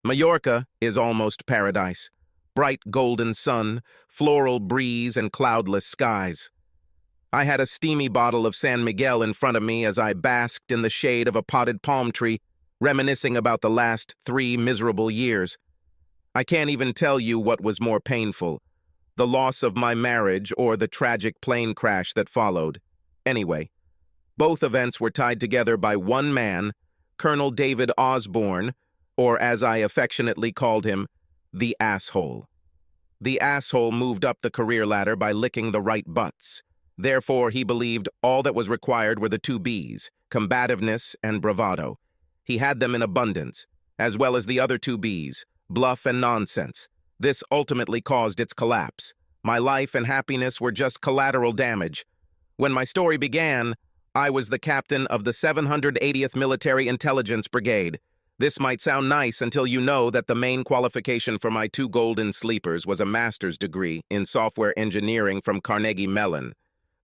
Majorca is almost paradise. Bright golden sun, floral breeze, and cloudless skies. I had a steamy bottle of San Miguel in front of me as I basked in the shade of a potted palm tree, reminiscing about the last 3 miserable years. I can't even tell you what was more painful, the loss of my marriage or the tragic plane crash that followed. Anyway, both events were tied together by one man, Colonel David Osborne, or as I affectionately called him, the asshole. The asshole moved up the career ladder by licking the right butts. Therefore, he believed all that was required were the 2 Bs, combativeness and bravado. He had them in abundance, as well as the other 2 Bs, bluff and nonsense. This ultimately caused its collapse. My life and happiness were just collateral damage. When my story began, I was the captain of the 780th Military Intelligence Brigade. This might sound nice until you know that the main qualification for my 2 golden sleepers was a master's degree in software engineering from Carnegie Mellon.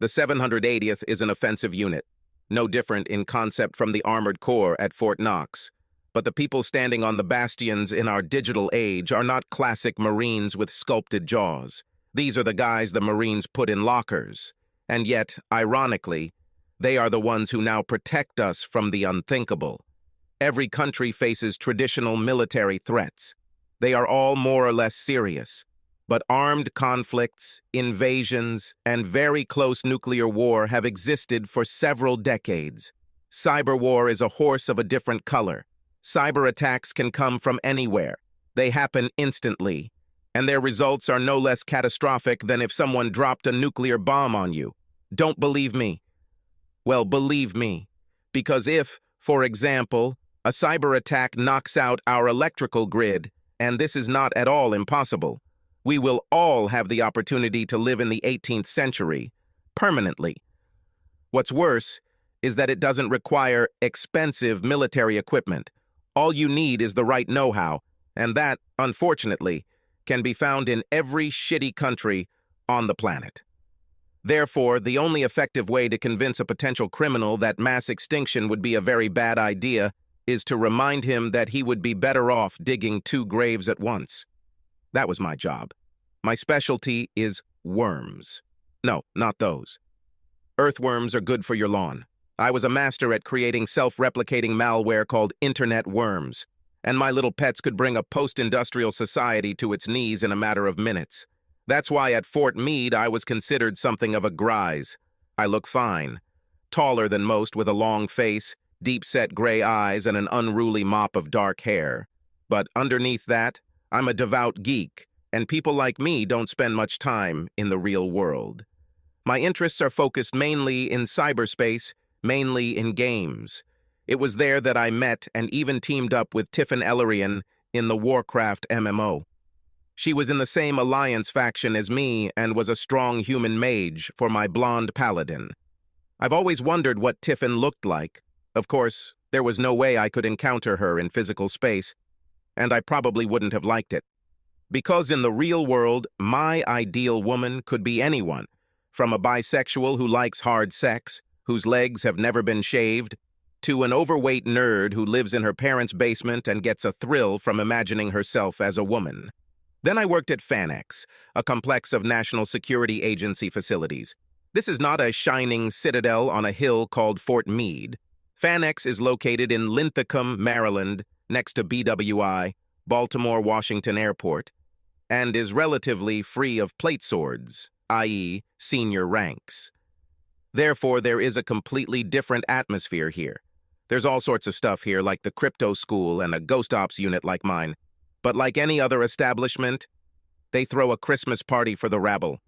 The 780th is an offensive unit, no different in concept from the Armored Corps at Fort Knox. But the people standing on the bastions in our digital age are not classic Marines with sculpted jaws. These are the guys the Marines put in lockers. And yet, ironically, they are the ones who now protect us from the unthinkable. Every country faces traditional military threats. They are all more or less serious. But armed conflicts, invasions, and very close nuclear war have existed for several decades. Cyber war is a horse of a different color. Cyber attacks can come from anywhere. They happen instantly, and their results are no less catastrophic than if someone dropped a nuclear bomb on you. Don't believe me? Well, believe me, because if, for example, a cyber attack knocks out our electrical grid, and this is not at all impossible, we will all have the opportunity to live in the 18th century, permanently. What's worse is that it doesn't require expensive military equipment. All you need is the right know-how, and that, unfortunately, can be found in every shitty country on the planet. Therefore, the only effective way to convince a potential criminal that mass extinction would be a very bad idea is to remind him that he would be better off digging 2 graves at once. That was my job. My specialty is worms. No, not those. Earthworms are good for your lawn. I was a master at creating self-replicating malware called internet worms, and my little pets could bring a post-industrial society to its knees in a matter of minutes. That's why at Fort Meade I was considered something of a grise. I look fine, taller than most with a long face, deep-set gray eyes, and an unruly mop of dark hair. But underneath that, I'm a devout geek, and people like me don't spend much time in the real world. My interests are focused mainly in cyberspace, mainly in games. It was there that I met and even teamed up with Tiffin Ellerian in the Warcraft MMO. She was in the same Alliance faction as me and was a strong human mage for my blonde paladin. I've always wondered what Tiffin looked like. Of course, there was no way I could encounter her in physical space, and I probably wouldn't have liked it. Because in the real world, my ideal woman could be anyone, from a bisexual who likes hard sex, whose legs have never been shaved, to an overweight nerd who lives in her parents' basement and gets a thrill from imagining herself as a woman. Then I worked at FanX, a complex of National Security Agency facilities. This is not a shining citadel on a hill called Fort Meade. FanX is located in Linthicum, Maryland, next to BWI, Baltimore-Washington Airport, and is relatively free of plate swords, i.e., senior ranks. Therefore, there is a completely different atmosphere here. There's all sorts of stuff here, like the crypto school and a ghost ops unit like mine. But like any other establishment, they throw a Christmas party for the rabble.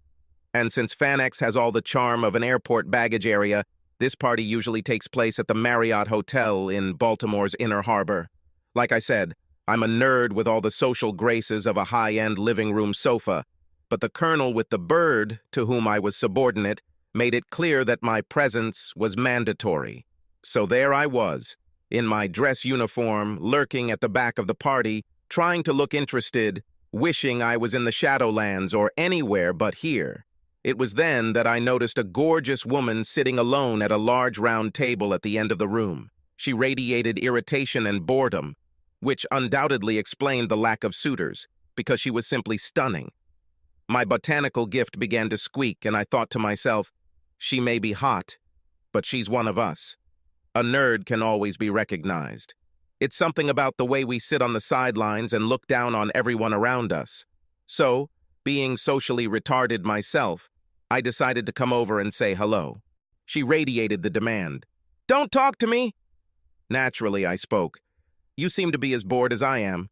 And since FanX has all the charm of an airport baggage area, this party usually takes place at the Marriott Hotel in Baltimore's Inner Harbor. Like I said, I'm a nerd with all the social graces of a high-end living room sofa, but the colonel with the bird, to whom I was subordinate, made it clear that my presence was mandatory. So there I was, in my dress uniform, lurking at the back of the party, trying to look interested, wishing I was in the Shadowlands or anywhere but here. It was then that I noticed a gorgeous woman sitting alone at a large round table at the end of the room. She radiated irritation and boredom. which undoubtedly explained the lack of suitors, because she was simply stunning. My botanical gift began to squeak, and I thought to myself, she may be hot, but she's one of us. A nerd can always be recognized. It's something about the way we sit on the sidelines and look down on everyone around us. So, being socially retarded myself, I decided to come over and say hello. She radiated the demand. "Don't talk to me!" Naturally, I spoke. "You seem to be as bored as I am."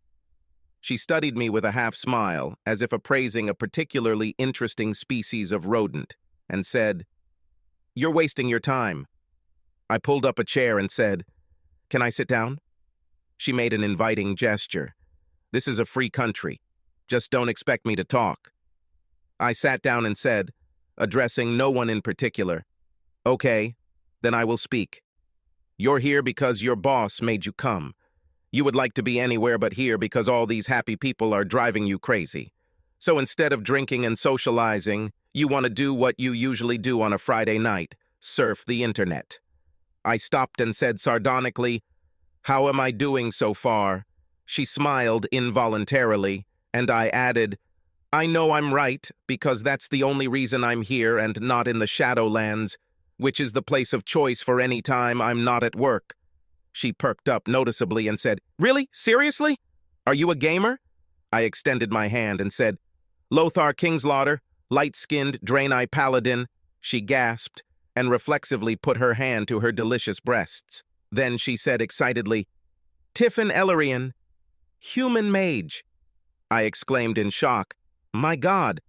She studied me with a half smile, as if appraising a particularly interesting species of rodent, and said, "You're wasting your time." I pulled up a chair and said, "Can I sit down?" She made an inviting gesture. "This is a free country. Just don't expect me to talk." I sat down and said, addressing no one in particular, "Okay, then I will speak. You're here because your boss made you come. You would like to be anywhere but here because all these happy people are driving you crazy. So instead of drinking and socializing, you want to do what you usually do on a Friday night, surf the internet." I stopped and said sardonically, "How am I doing so far?" She smiled involuntarily, and I added, "I know I'm right, because that's the only reason I'm here and not in the Shadowlands, which is the place of choice for any time I'm not at work." She perked up noticeably and said, "Really? Seriously? Are you a gamer?" I extended my hand and said, "Lothar Kingslaughter, light-skinned Draenei paladin." She gasped and reflexively put her hand to her delicious breasts. Then she said excitedly, "Tiffin Elarian, human mage." I exclaimed in shock, "My God,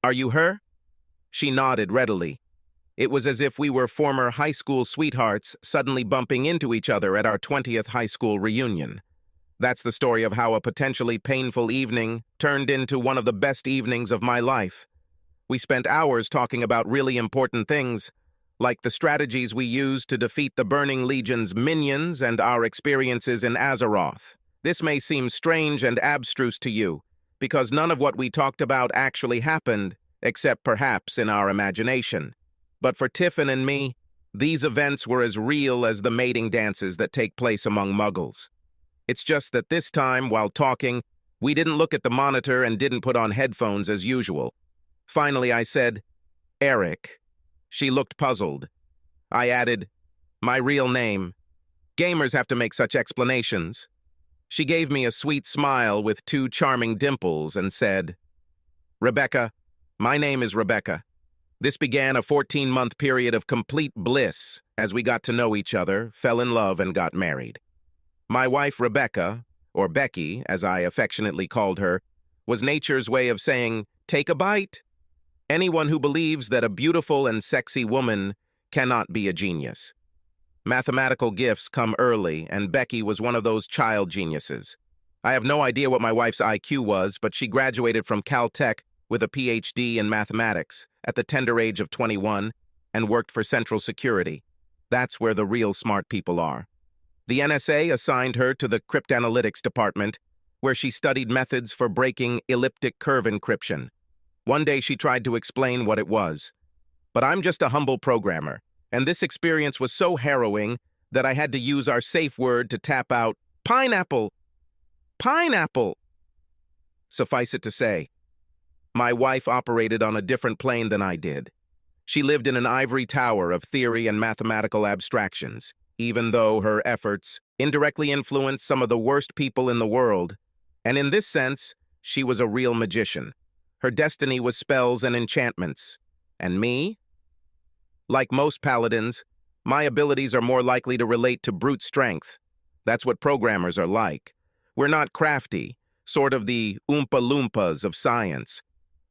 are you her?" She nodded readily. It was as if we were former high school sweethearts suddenly bumping into each other at our 20th high school reunion. That's the story of how a potentially painful evening turned into one of the best evenings of my life. We spent hours talking about really important things, like the strategies we used to defeat the Burning Legion's minions and our experiences in Azeroth. This may seem strange and abstruse to you, because none of what we talked about actually happened, except perhaps in our imagination. But for Tiffin and me, these events were as real as the mating dances that take place among muggles. It's just that this time, while talking, we didn't look at the monitor and didn't put on headphones as usual. Finally, I said, "Eric." She looked puzzled. I added, "My real name. Gamers have to make such explanations." She gave me a sweet smile with two charming dimples and said, "Rebecca, my name is Rebecca." This began a 14-month period of complete bliss as we got to know each other, fell in love, and got married. My wife, Rebecca, or Becky, as I affectionately called her, was nature's way of saying, "Take a bite." Anyone who believes that a beautiful and sexy woman cannot be a genius. Mathematical gifts come early, and Becky was one of those child geniuses. I have no idea what my wife's IQ was, but she graduated from Caltech with a PhD in mathematics at the tender age of 21 and worked for Central Security. That's where the real smart people are. The NSA assigned her to the cryptanalytics department, where she studied methods for breaking elliptic curve encryption. One day she tried to explain what it was. But I'm just a humble programmer, and this experience was so harrowing that I had to use our safe word to tap out, "Pineapple! Pineapple!" Suffice it to say, my wife operated on a different plane than I did. She lived in an ivory tower of theory and mathematical abstractions, even though her efforts indirectly influenced some of the worst people in the world. And in this sense, she was a real magician. Her destiny was spells and enchantments. And me? Like most paladins, my abilities are more likely to relate to brute strength. That's what programmers are like. We're not crafty, sort of the Oompa Loompas of science.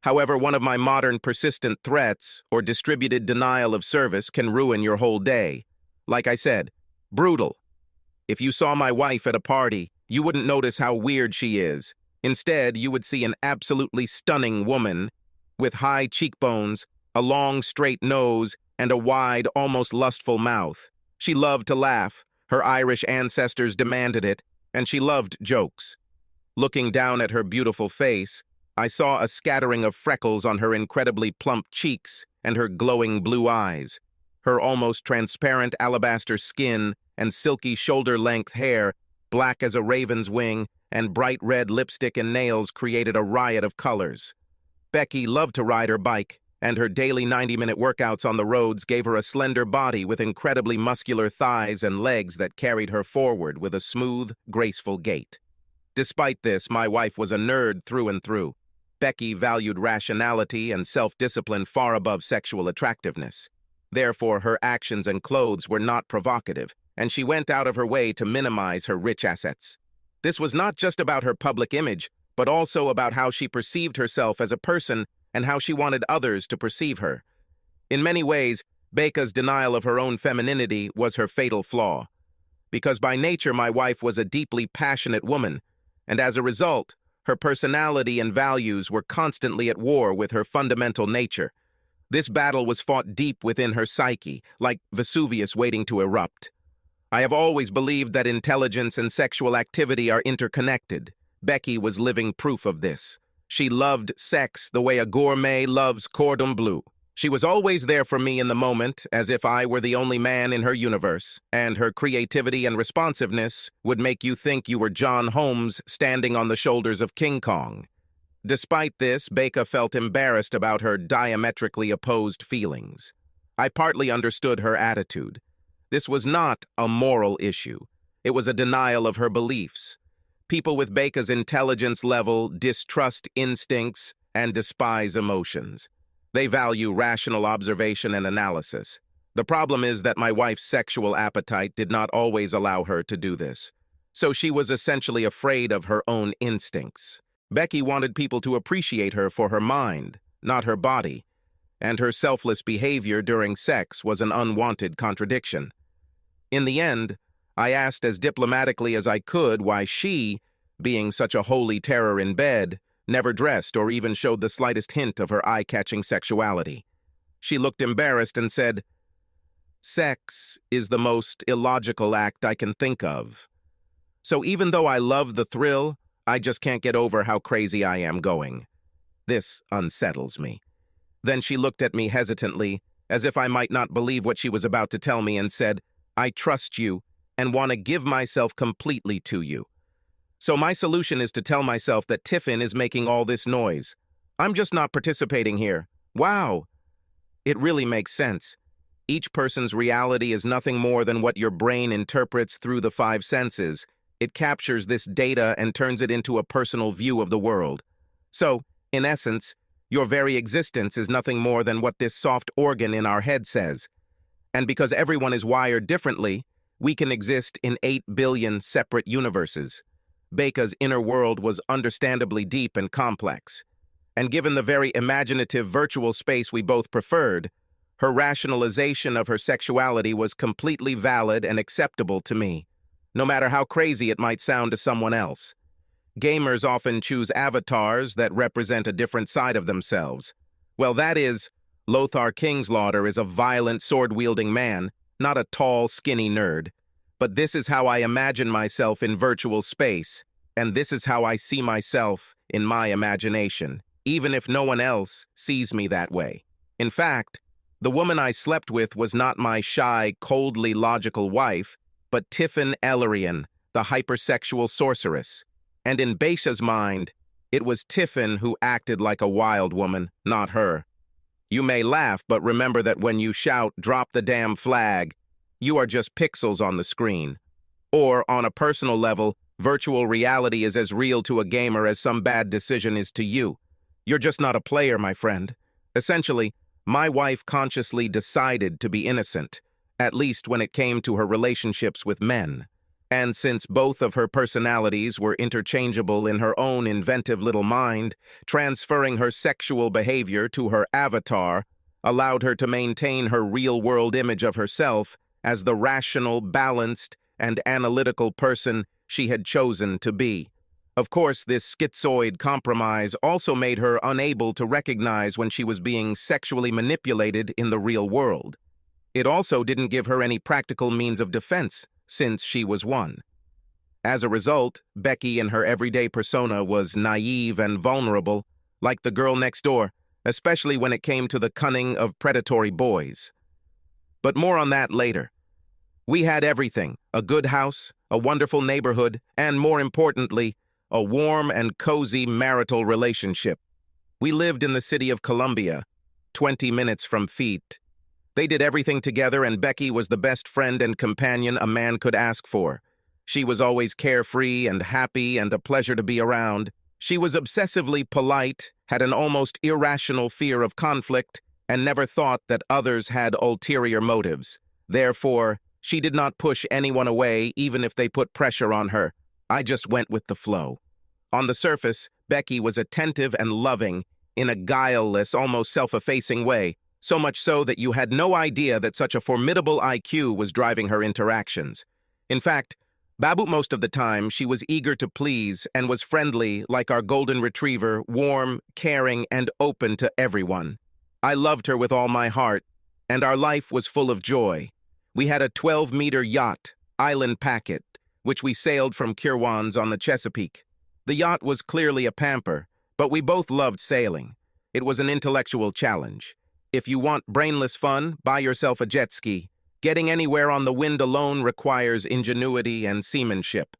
However, one of my modern persistent threats or distributed denial of service can ruin your whole day. Like I said, brutal. If you saw my wife at a party, you wouldn't notice how weird she is. Instead, you would see an absolutely stunning woman with high cheekbones, a long, straight nose, and a wide, almost lustful mouth. She loved to laugh. Her Irish ancestors demanded it, and she loved jokes. Looking down at her beautiful face, I saw a scattering of freckles on her incredibly plump cheeks and her glowing blue eyes. Her almost transparent alabaster skin and silky shoulder-length hair black as a raven's wing, and bright red lipstick and nails created a riot of colors. Becky loved to ride her bike, and her daily 90-minute workouts on the roads gave her a slender body with incredibly muscular thighs and legs that carried her forward with a smooth, graceful gait. Despite this, my wife was a nerd through and through. Becky valued rationality and self-discipline far above sexual attractiveness. Therefore, her actions and clothes were not provocative, and she went out of her way to minimize her rich assets. This was not just about her public image, but also about how she perceived herself as a person and how she wanted others to perceive her. In many ways, Becca's denial of her own femininity was her fatal flaw. Because by nature my wife was a deeply passionate woman, and as a result, her personality and values were constantly at war with her fundamental nature. This battle was fought deep within her psyche, like Vesuvius waiting to erupt. I have always believed that intelligence and sexual activity are interconnected. Becky was living proof of this. She loved sex the way a gourmet loves cordon bleu. She was always there for me in the moment, as if I were the only man in her universe, and her creativity and responsiveness would make you think you were John Holmes standing on the shoulders of King Kong. Despite this, Becca felt embarrassed about her diametrically opposed feelings. I partly understood her attitude. This was not a moral issue. It was a denial of her beliefs. People with Becca's intelligence level distrust instincts and despise emotions. They value rational observation and analysis. The problem is that my wife's sexual appetite did not always allow her to do this. So she was essentially afraid of her own instincts. Becky wanted people to appreciate her for her mind, not her body, and her selfless behavior during sex was an unwanted contradiction. In the end, I asked as diplomatically as I could why she, being such a holy terror in bed, never dressed or even showed the slightest hint of her eye-catching sexuality. She looked embarrassed and said, "Sex is the most illogical act I can think of. So even though I love the thrill, I just can't get over how crazy I am going. This unsettles me." Then she looked at me hesitantly, as if I might not believe what she was about to tell me, and said, "I trust you and want to give myself completely to you. So my solution is to tell myself that Tiffin is making all this noise. I'm just not participating here. Wow! It really makes sense. Each person's reality is nothing more than what your brain interprets through the five senses. It captures this data and turns it into a personal view of the world. So, in essence, your very existence is nothing more than what this soft organ in our head says. And because everyone is wired differently, we can exist in 8 billion separate universes. Becca's inner world was understandably deep and complex. And given the very imaginative virtual space we both preferred, her rationalization of her sexuality was completely valid and acceptable to me, no matter how crazy it might sound to someone else. Gamers often choose avatars that represent a different side of themselves. Well, that is, Lothar Kingslaughter is a violent sword-wielding man, not a tall, skinny nerd. But this is how I imagine myself in virtual space, and this is how I see myself in my imagination, even if no one else sees me that way. In fact, the woman I slept with was not my shy, coldly logical wife, but Tiffin Ellerian, the hypersexual sorceress. And in Becca's mind, it was Tiffin who acted like a wild woman, not her. You may laugh, but remember that when you shout, "Drop the damn flag," you are just pixels on the screen. Or, on a personal level, virtual reality is as real to a gamer as some bad decision is to you. You're just not a player, my friend. Essentially, my wife consciously decided to be innocent, at least when it came to her relationships with men. And since both of her personalities were interchangeable in her own inventive little mind, transferring her sexual behavior to her avatar allowed her to maintain her real-world image of herself as the rational, balanced, and analytical person she had chosen to be. Of course, this schizoid compromise also made her unable to recognize when she was being sexually manipulated in the real world. It also didn't give her any practical means of defense, since she was one. As a result, Becky in her everyday persona was naive and vulnerable, like the girl next door, especially when it came to the cunning of predatory boys. But more on that later. We had everything: a good house, a wonderful neighborhood, and more importantly, a warm and cozy marital relationship. We lived in the city of Columbia, 20 minutes from Feet. They did everything together, and Becky was the best friend and companion a man could ask for. She was always carefree and happy and a pleasure to be around. She was obsessively polite, had an almost irrational fear of conflict, and never thought that others had ulterior motives. Therefore, she did not push anyone away even if they put pressure on her. I just went with the flow. On the surface, Becky was attentive and loving in a guileless, almost self-effacing way, so much so that you had no idea that such a formidable IQ was driving her interactions. In fact, most of the time, she was eager to please and was friendly like our golden retriever, warm, caring, and open to everyone. I loved her with all my heart, and our life was full of joy. We had a 12-meter yacht, Island Packet, which we sailed from Kirwans on the Chesapeake. The yacht was clearly a pamper, but we both loved sailing. It was an intellectual challenge. If you want brainless fun, buy yourself a jet ski. Getting anywhere on the wind alone requires ingenuity and seamanship.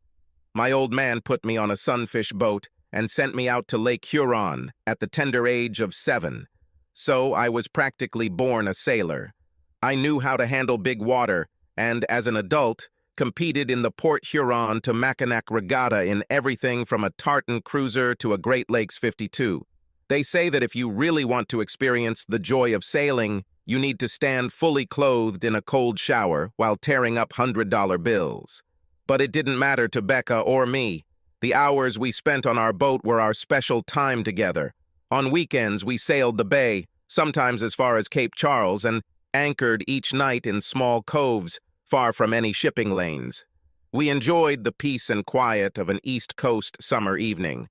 My old man put me on a sunfish boat and sent me out to Lake Huron at the tender age of 7. So I was practically born a sailor. I knew how to handle big water, and as an adult, competed in the Port Huron to Mackinac Regatta in everything from a tartan cruiser to a Great Lakes 52. They say that if you really want to experience the joy of sailing, you need to stand fully clothed in a cold shower while tearing up $100 bills. But it didn't matter to Becca or me. The hours we spent on our boat were our special time together. On weekends, we sailed the bay, sometimes as far as Cape Charles, and anchored each night in small coves, far from any shipping lanes. We enjoyed the peace and quiet of an East Coast summer evening,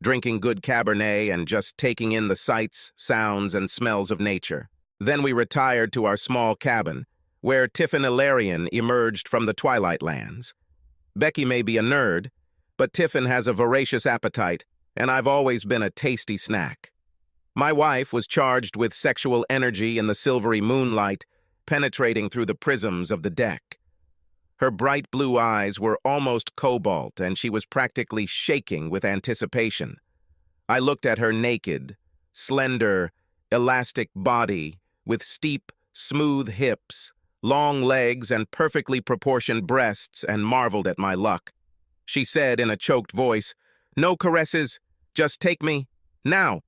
drinking good Cabernet and just taking in the sights, sounds, and smells of nature. Then we retired to our small cabin, where Tiffin Ilarion emerged from the Twilight Lands. Becky may be a nerd, but Tiffin has a voracious appetite, and I've always been a tasty snack. My wife was charged with sexual energy in the silvery moonlight, penetrating through the prisms of the deck. Her bright blue eyes were almost cobalt, and she was practically shaking with anticipation. I looked at her naked, slender, elastic body, with steep, smooth hips, long legs, and perfectly proportioned breasts, and marveled at my luck. She said in a choked voice, "No caresses, just take me, now."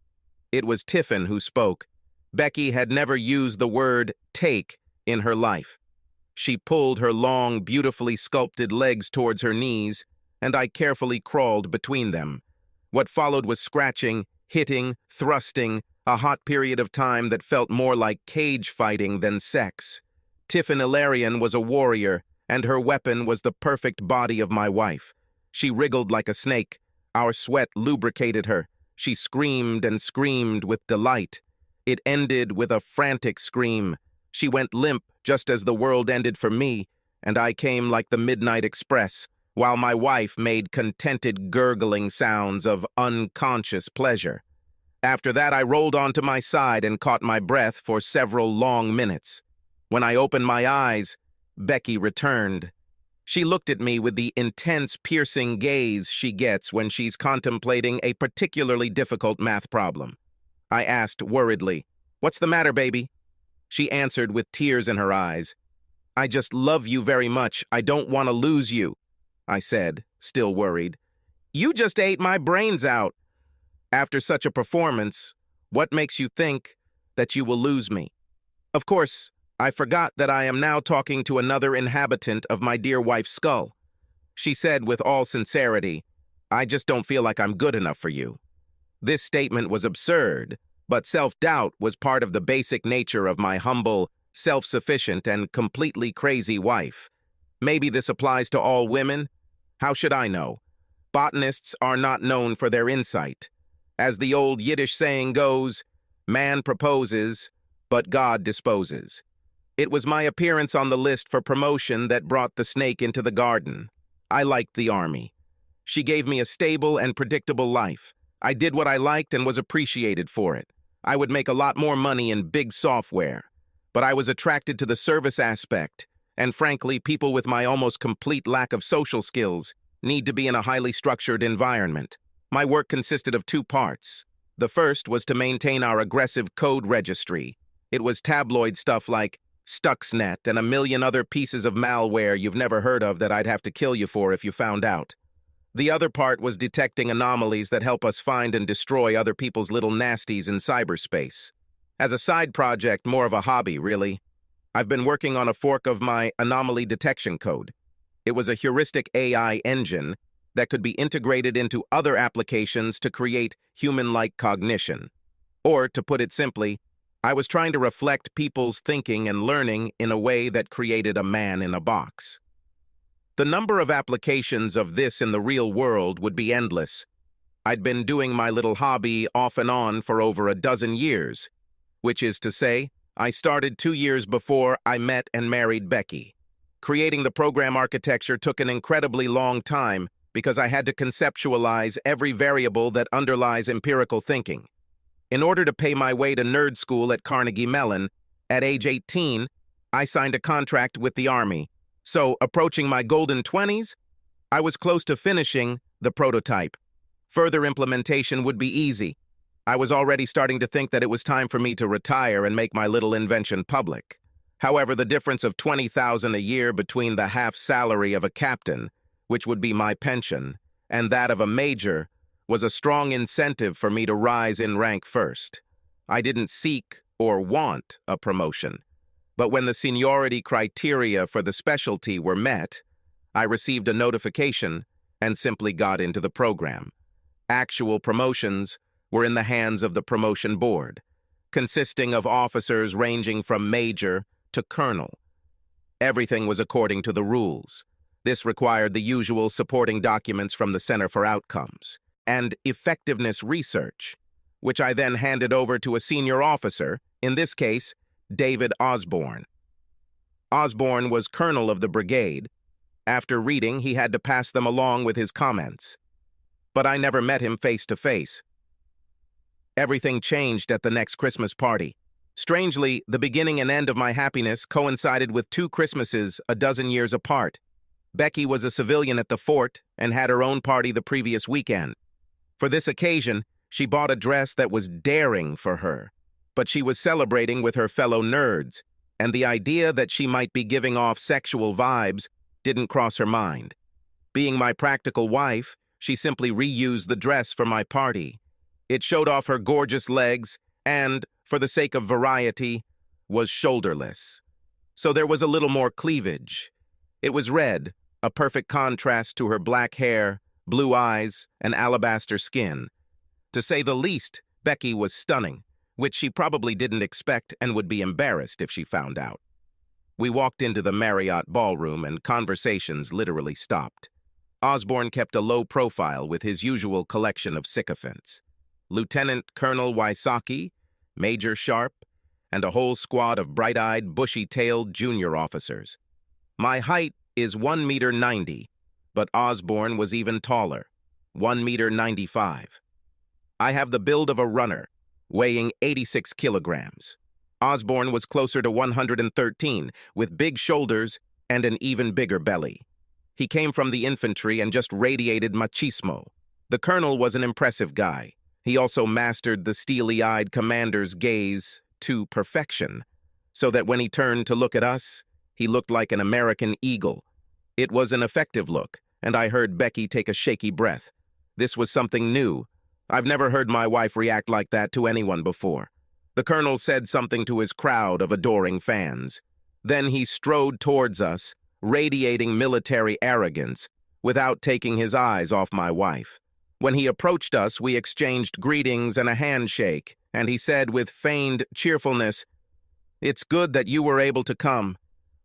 It was Tiffin who spoke. Becky had never used the word take in her life. She pulled her long, beautifully sculpted legs towards her knees, and I carefully crawled between them. What followed was scratching, hitting, thrusting, a hot period of time that felt more like cage fighting than sex. Tiffin Ilarion was a warrior, and her weapon was the perfect body of my wife. She wriggled like a snake. Our sweat lubricated her. She screamed and screamed with delight. It ended with a frantic scream. She went limp just as the world ended for me, and I came like the Midnight Express, while my wife made contented gurgling sounds of unconscious pleasure. After that, I rolled onto my side and caught my breath for several long minutes. When I opened my eyes, Becky returned. She looked at me with the intense, piercing gaze she gets when she's contemplating a particularly difficult math problem. I asked worriedly, "What's the matter, baby?" She answered with tears in her eyes. "I just love you very much. I don't want to lose you," I said, still worried. "You just ate my brains out." "After such a performance, what makes you think that you will lose me?" Of course, I forgot that I am now talking to another inhabitant of my dear wife's skull. She said with all sincerity, "I just don't feel like I'm good enough for you." This statement was absurd, but self-doubt was part of the basic nature of my humble, self-sufficient, and completely crazy wife. Maybe this applies to all women? How should I know? Botanists are not known for their insight. As the old Yiddish saying goes, man proposes, but God disposes. It was my appearance on the list for promotion that brought the snake into the garden. I liked the army. She gave me a stable and predictable life. I did what I liked and was appreciated for it. I would make a lot more money in big software. But I was attracted to the service aspect, And frankly, people with my almost complete lack of social skills need to be in a highly structured environment. My work consisted of two parts. The first was to maintain our aggressive code registry. It was tabloid stuff like Stuxnet and a million other pieces of malware you've never heard of that I'd have to kill you for if you found out. The other part was detecting anomalies that help us find and destroy other people's little nasties in cyberspace. As a side project, more of a hobby, really, I've been working on a fork of my anomaly detection code. It was a heuristic AI engine that could be integrated into other applications to create human-like cognition. Or, to put it simply, I was trying to reflect people's thinking and learning in a way that created a man in a box. The number of applications of this in the real world would be endless. I'd been doing my little hobby off and on for over a dozen years, which is to say, I started 2 years before I met and married Becky. Creating the program architecture took an incredibly long time because I had to conceptualize every variable that underlies empirical thinking. In order to pay my way to nerd school at Carnegie Mellon, at age 18, I signed a contract with the Army. So, approaching my golden 20s, I was close to finishing the prototype. Further implementation would be easy. I was already starting to think that it was time for me to retire and make my little invention public. However, the difference of $20,000 a year between the half salary of a captain, which would be my pension, and that of a major, was a strong incentive for me to rise in rank first. I didn't seek or want a promotion, but when the seniority criteria for the specialty were met, I received a notification and simply got into the program. Actual promotions were in the hands of the promotion board, consisting of officers ranging from major to colonel. Everything was according to the rules. This required the usual supporting documents from the Center for Outcomes and effectiveness research, which I then handed over to a senior officer, in this case, David Osborne. Osborne was colonel of the brigade. After reading, he had to pass them along with his comments. But I never met him face to face. Everything changed at the next Christmas party. Strangely, the beginning and end of my happiness coincided with 2 Christmases a dozen years apart. Becky was a civilian at the fort and had her own party the previous weekend. For this occasion, she bought a dress that was daring for her, but she was celebrating with her fellow nerds, and the idea that she might be giving off sexual vibes didn't cross her mind. Being my practical wife, she simply reused the dress for my party. It showed off her gorgeous legs and, for the sake of variety, was shoulderless. So there was a little more cleavage. It was red, a perfect contrast to her black hair, blue eyes, and alabaster skin. To say the least, Becky was stunning, which she probably didn't expect and would be embarrassed if she found out. We walked into the Marriott ballroom and conversations literally stopped. Osborne kept a low profile with his usual collection of sycophants. Lieutenant Colonel Wysocki, Major Sharp, and a whole squad of bright-eyed, bushy-tailed junior officers. My height is 1.90 meters, but Osborne was even taller, 1.95 meters. I have the build of a runner, weighing 86 kilograms. Osborne was closer to 113, with big shoulders and an even bigger belly. He came from the infantry and just radiated machismo. The colonel was an impressive guy. He also mastered the steely-eyed commander's gaze to perfection, so that when he turned to look at us, he looked like an American eagle. It was an effective look, and I heard Becky take a shaky breath. This was something new. I've never heard my wife react like that to anyone before. The colonel said something to his crowd of adoring fans. Then he strode towards us, radiating military arrogance, without taking his eyes off my wife. When he approached us, we exchanged greetings and a handshake, and he said with feigned cheerfulness, "It's good that you were able to come.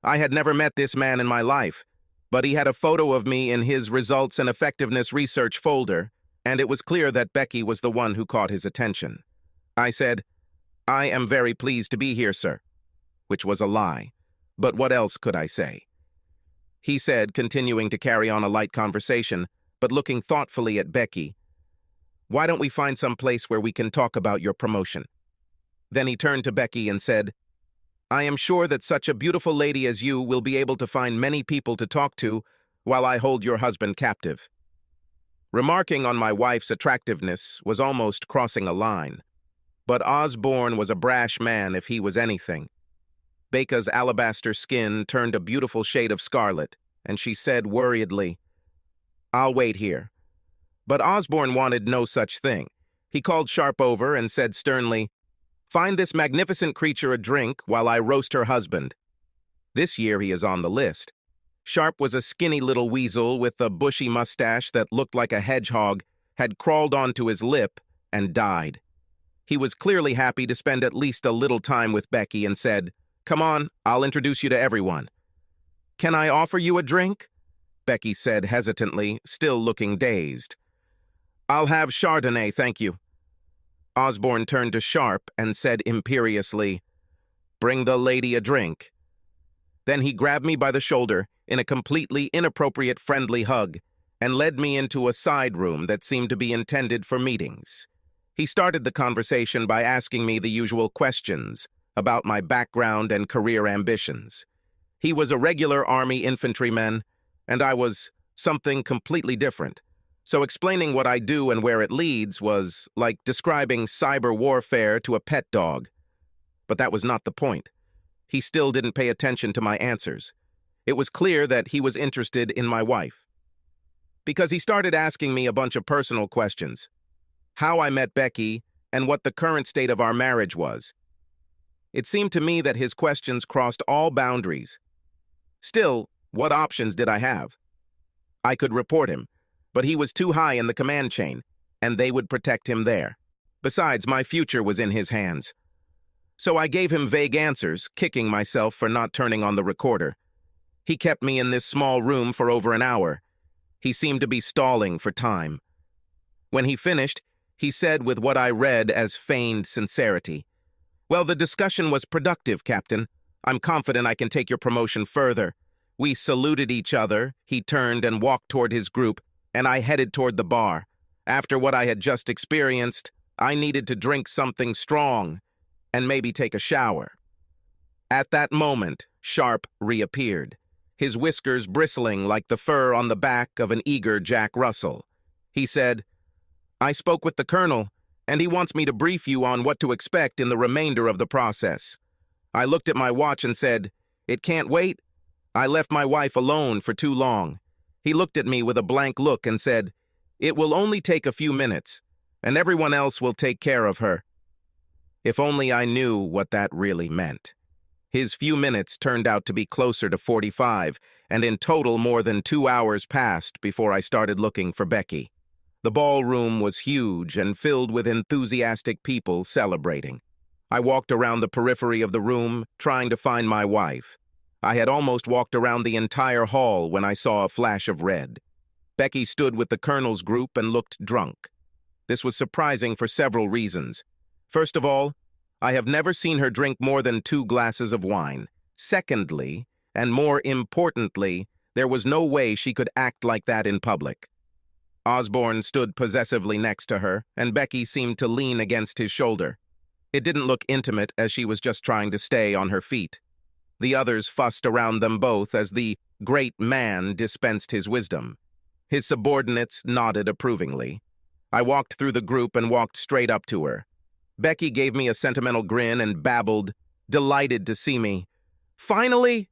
I had never met this man in my life, but he had a photo of me in his results and effectiveness research folder, and it was clear that Becky was the one who caught his attention." I said, "I am very pleased to be here, sir," which was a lie, but what else could I say? He said, continuing to carry on a light conversation, but looking thoughtfully at Becky, "Why don't we find some place where we can talk about your promotion?" Then he turned to Becky and said, I am sure that such a beautiful lady as you will be able to find many people to talk to while I hold your husband captive." Remarking on my wife's attractiveness was almost crossing a line. But Osborne was a brash man if he was anything. Becca's alabaster skin turned a beautiful shade of scarlet, and she said worriedly, "I'll wait here." But Osborne wanted no such thing. He called Sharp over and said sternly, "Find this magnificent creature a drink while I roast her husband." This year he is on the list. Sharp was a skinny little weasel with a bushy mustache that looked like a hedgehog, had crawled onto his lip, and died. He was clearly happy to spend at least a little time with Becky and said, "Come on, I'll introduce you to everyone." "Can I offer you a drink?" Becky said hesitantly, still looking dazed. "I'll have Chardonnay, thank you." Osborne turned to Sharp and said imperiously, "Bring the lady a drink." Then he grabbed me by the shoulder in a completely inappropriate friendly hug and led me into a side room that seemed to be intended for meetings. He started the conversation by asking me the usual questions about my background and career ambitions. He was a regular Army infantryman, and I was something completely different. So explaining what I do and where it leads was like describing cyber warfare to a pet dog. But that was not the point. He still didn't pay attention to my answers. It was clear that he was interested in my wife. Because he started asking me a bunch of personal questions. How I met Becky, and what the current state of our marriage was. It seemed to me that his questions crossed all boundaries. Still, what options did I have? I could report him, but he was too high in the command chain, and they would protect him there. Besides, my future was in his hands. So I gave him vague answers, kicking myself for not turning on the recorder. He kept me in this small room for over an hour. He seemed to be stalling for time. When he finished, he said with what I read as feigned sincerity, "Well, the discussion was productive, Captain. I'm confident I can take your promotion further." We saluted each other, he turned and walked toward his group, and I headed toward the bar. After what I had just experienced, I needed to drink something strong and maybe take a shower. At that moment, Sharp reappeared, his whiskers bristling like the fur on the back of an eager Jack Russell. He said, "I spoke with the Colonel, and he wants me to brief you on what to expect in the remainder of the process." I looked at my watch and said, "It can't wait? I left my wife alone for too long." He looked at me with a blank look and said, "It will only take a few minutes, and everyone else will take care of her." If only I knew what that really meant. His few minutes turned out to be closer to 45, and in total more than 2 hours passed before I started looking for Becky. The ballroom was huge and filled with enthusiastic people celebrating. I walked around the periphery of the room, trying to find my wife. I had almost walked around the entire hall when I saw a flash of red. Becky stood with the Colonel's group and looked drunk. This was surprising for several reasons. First of all, I have never seen her drink more than 2 glasses of wine. Secondly, and more importantly, there was no way she could act like that in public. Osborne stood possessively next to her, and Becky seemed to lean against his shoulder. It didn't look intimate, as she was just trying to stay on her feet. The others fussed around them both as the great man dispensed his wisdom. His subordinates nodded approvingly. I walked through the group and walked straight up to her. Becky gave me a sentimental grin and babbled, delighted to see me. "Finally?"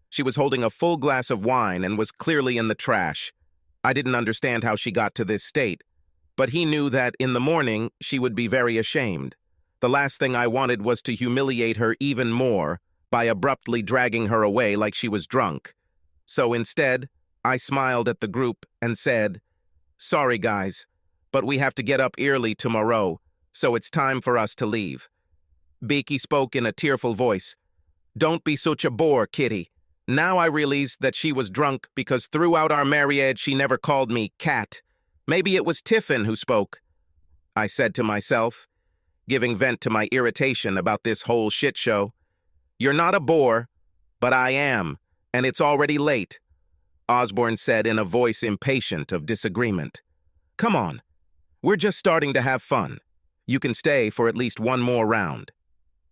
She was holding a full glass of wine and was clearly in the trash. I didn't understand how she got to this state, but he knew that in the morning she would be very ashamed. The last thing I wanted was to humiliate her even more by abruptly dragging her away like she was drunk. So instead, I smiled at the group and said, "Sorry, guys, but we have to get up early tomorrow, so it's time for us to leave." Becky spoke in a tearful voice. "Don't be such a bore, Kitty. Now I realized that she was drunk because throughout our marriage she never called me Cat. Maybe it was Tiffin who spoke," I said to myself, giving vent to my irritation about this whole shit show. "You're not a bore, but I am, and it's already late," Osborne said in a voice impatient of disagreement. "Come on, we're just starting to have fun. You can stay for at least one more round."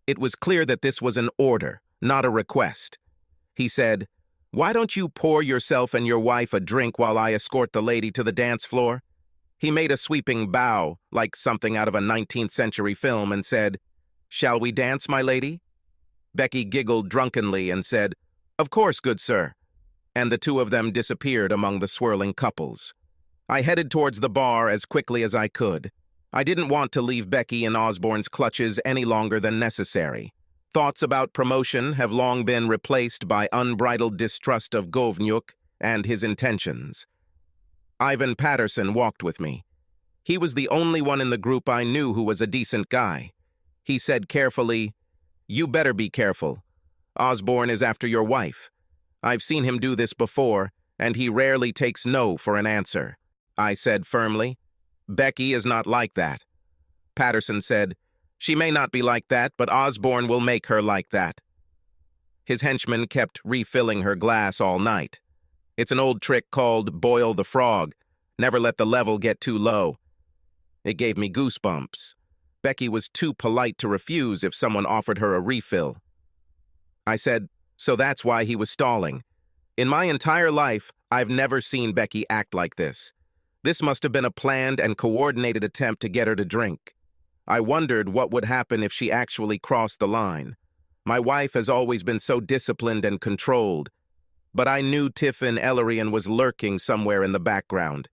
It was clear that this was an order, not a request. He said, "Why don't you pour yourself and your wife a drink while I escort the lady to the dance floor?" He made a sweeping bow, like something out of a 19th century film, and said, "Shall we dance, my lady?" Becky giggled drunkenly and said, "Of course, good sir," and the two of them disappeared among the swirling couples. I headed towards the bar as quickly as I could. I didn't want to leave Becky in Osborne's clutches any longer than necessary. Thoughts about promotion have long been replaced by unbridled distrust of Govnyuk and his intentions. Ivan Patterson walked with me. He was the only one in the group I knew who was a decent guy. He said carefully, "You better be careful. Osborne is after your wife. I've seen him do this before, and he rarely takes no for an answer." I said firmly, "Becky is not like that." Patterson said, "She may not be like that, but Osborne will make her like that." His henchman kept refilling her glass all night. It's an old trick called boil the frog. Never let the level get too low. It gave me goosebumps. Becky was too polite to refuse if someone offered her a refill. I said, "So that's why he was stalling. In my entire life, I've never seen Becky act like this. This must have been a planned and coordinated attempt to get her to drink. I wondered what would happen if she actually crossed the line. My wife has always been so disciplined and controlled, but I knew Tiffin Ellerian was lurking somewhere in the background.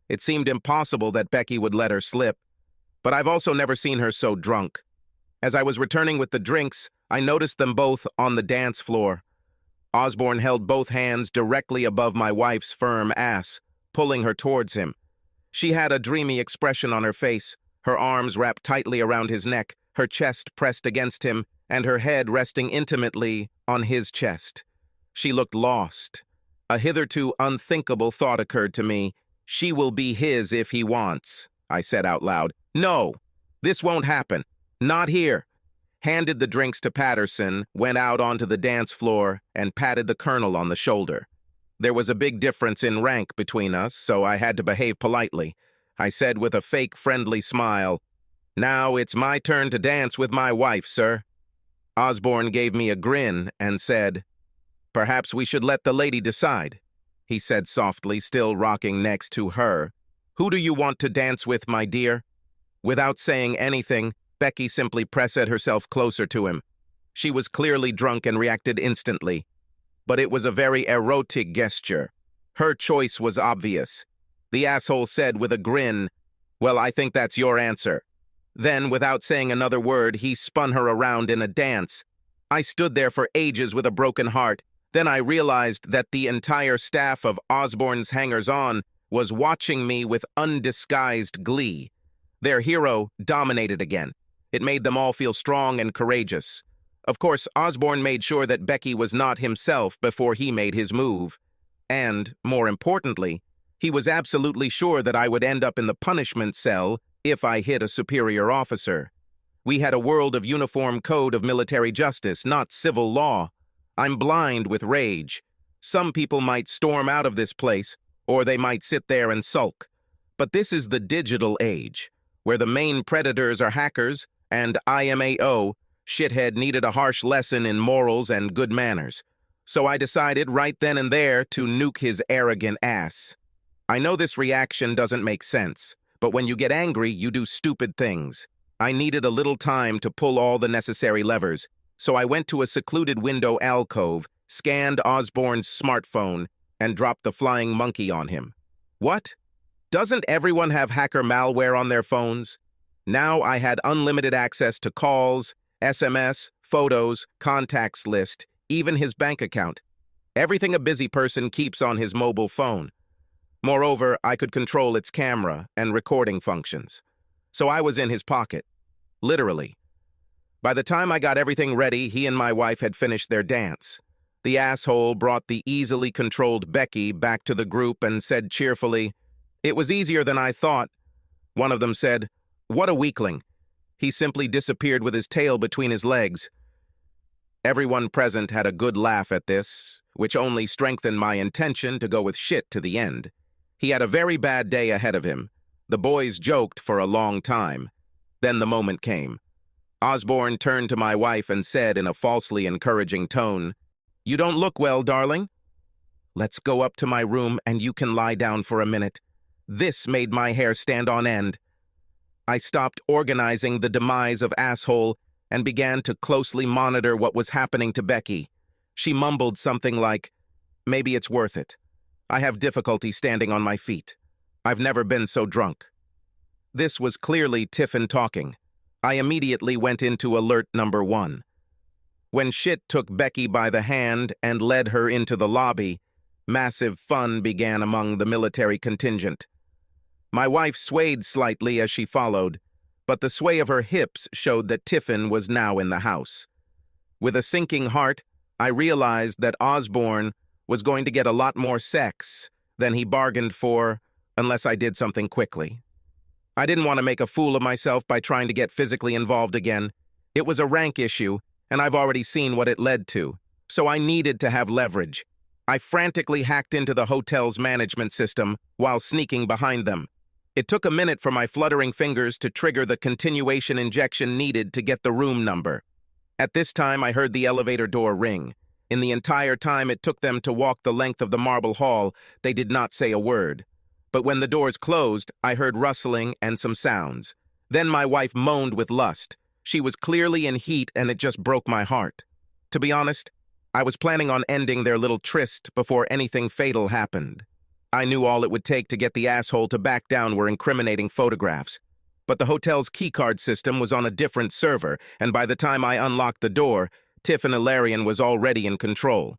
It seemed impossible that Becky would let her slip, but I've also never seen her so drunk. As I was returning with the drinks, I noticed them both on the dance floor. Osborne held both hands directly above my wife's firm ass, pulling her towards him. She had a dreamy expression on her face, her arms wrapped tightly around his neck, her chest pressed against him, and her head resting intimately on his chest. She looked lost. A hitherto unthinkable thought occurred to me. "She will be his if he wants," I said out loud. "No, this won't happen. Not here." Handed the drinks to Patterson, went out onto the dance floor, and patted the colonel on the shoulder. There was a big difference in rank between us, so I had to behave politely. I said with a fake friendly smile, "Now it's my turn to dance with my wife, sir." Osborne gave me a grin and said, "Perhaps we should let the lady decide," he said softly, still rocking next to her. "Who do you want to dance with, my dear?" Without saying anything, Becky simply pressed herself closer to him. She was clearly drunk and reacted instantly, but it was a very erotic gesture. Her choice was obvious. The asshole said with a grin, "Well, I think that's your answer." Then, without saying another word, he spun her around in a dance. I stood there for ages with a broken heart. Then I realized that the entire staff of Osborne's hangers-on was watching me with undisguised glee. Their hero dominated again. It made them all feel strong and courageous. Of course, Osborne made sure that Becky was not himself before he made his move. And, more importantly, he was absolutely sure that I would end up in the punishment cell if I hit a superior officer. We had a world of uniform code of military justice, not civil law. I'm blind with rage. Some people might storm out of this place, or they might sit there and sulk. But this is the digital age, where the main predators are hackers, and IMAO, shithead, needed a harsh lesson in morals and good manners. So I decided right then and there to nuke his arrogant ass. I know this reaction doesn't make sense, but when you get angry, you do stupid things. I needed a little time to pull all the necessary levers, so I went to a secluded window alcove, scanned Osborne's smartphone, and dropped the flying monkey on him. What? Doesn't everyone have hacker malware on their phones? Now I had unlimited access to calls, SMS, photos, contacts list, even his bank account. Everything a busy person keeps on his mobile phone. Moreover, I could control its camera and recording functions. So I was in his pocket. Literally. By the time I got everything ready, he and my wife had finished their dance. The asshole brought the easily controlled Becky back to the group and said cheerfully, "It was easier than I thought." One of them said, "What a weakling." He simply disappeared with his tail between his legs. Everyone present had a good laugh at this, which only strengthened my intention to go with shit to the end. He had a very bad day ahead of him. The boys joked for a long time. Then the moment came. Osborne turned to my wife and said in a falsely encouraging tone, "You don't look well, darling. Let's go up to my room and you can lie down for a minute." This made my hair stand on end. I stopped organizing the demise of asshole and began to closely monitor what was happening to Becky. She mumbled something like, "Maybe it's worth it. I have difficulty standing on my feet. I've never been so drunk." This was clearly Tiffin talking. I immediately went into alert number 1. When shit took Becky by the hand and led her into the lobby, massive fun began among the military contingent. My wife swayed slightly as she followed, but the sway of her hips showed that Tiffin was now in the house. With a sinking heart, I realized that Osborne was going to get a lot more sex than he bargained for unless I did something quickly. I didn't want to make a fool of myself by trying to get physically involved again. It was a rank issue, and I've already seen what it led to, so I needed to have leverage. I frantically hacked into the hotel's management system while sneaking behind them. It took a minute for my fluttering fingers to trigger the continuation injection needed to get the room number. At this time, I heard the elevator door ring. In the entire time it took them to walk the length of the marble hall, they did not say a word. But when the doors closed, I heard rustling and some sounds. Then my wife moaned with lust. She was clearly in heat, and it just broke my heart. To be honest, I was planning on ending their little tryst before anything fatal happened. I knew all it would take to get the asshole to back down were incriminating photographs. But the hotel's keycard system was on a different server, and by the time I unlocked the door, Tiffin Ilarion was already in control.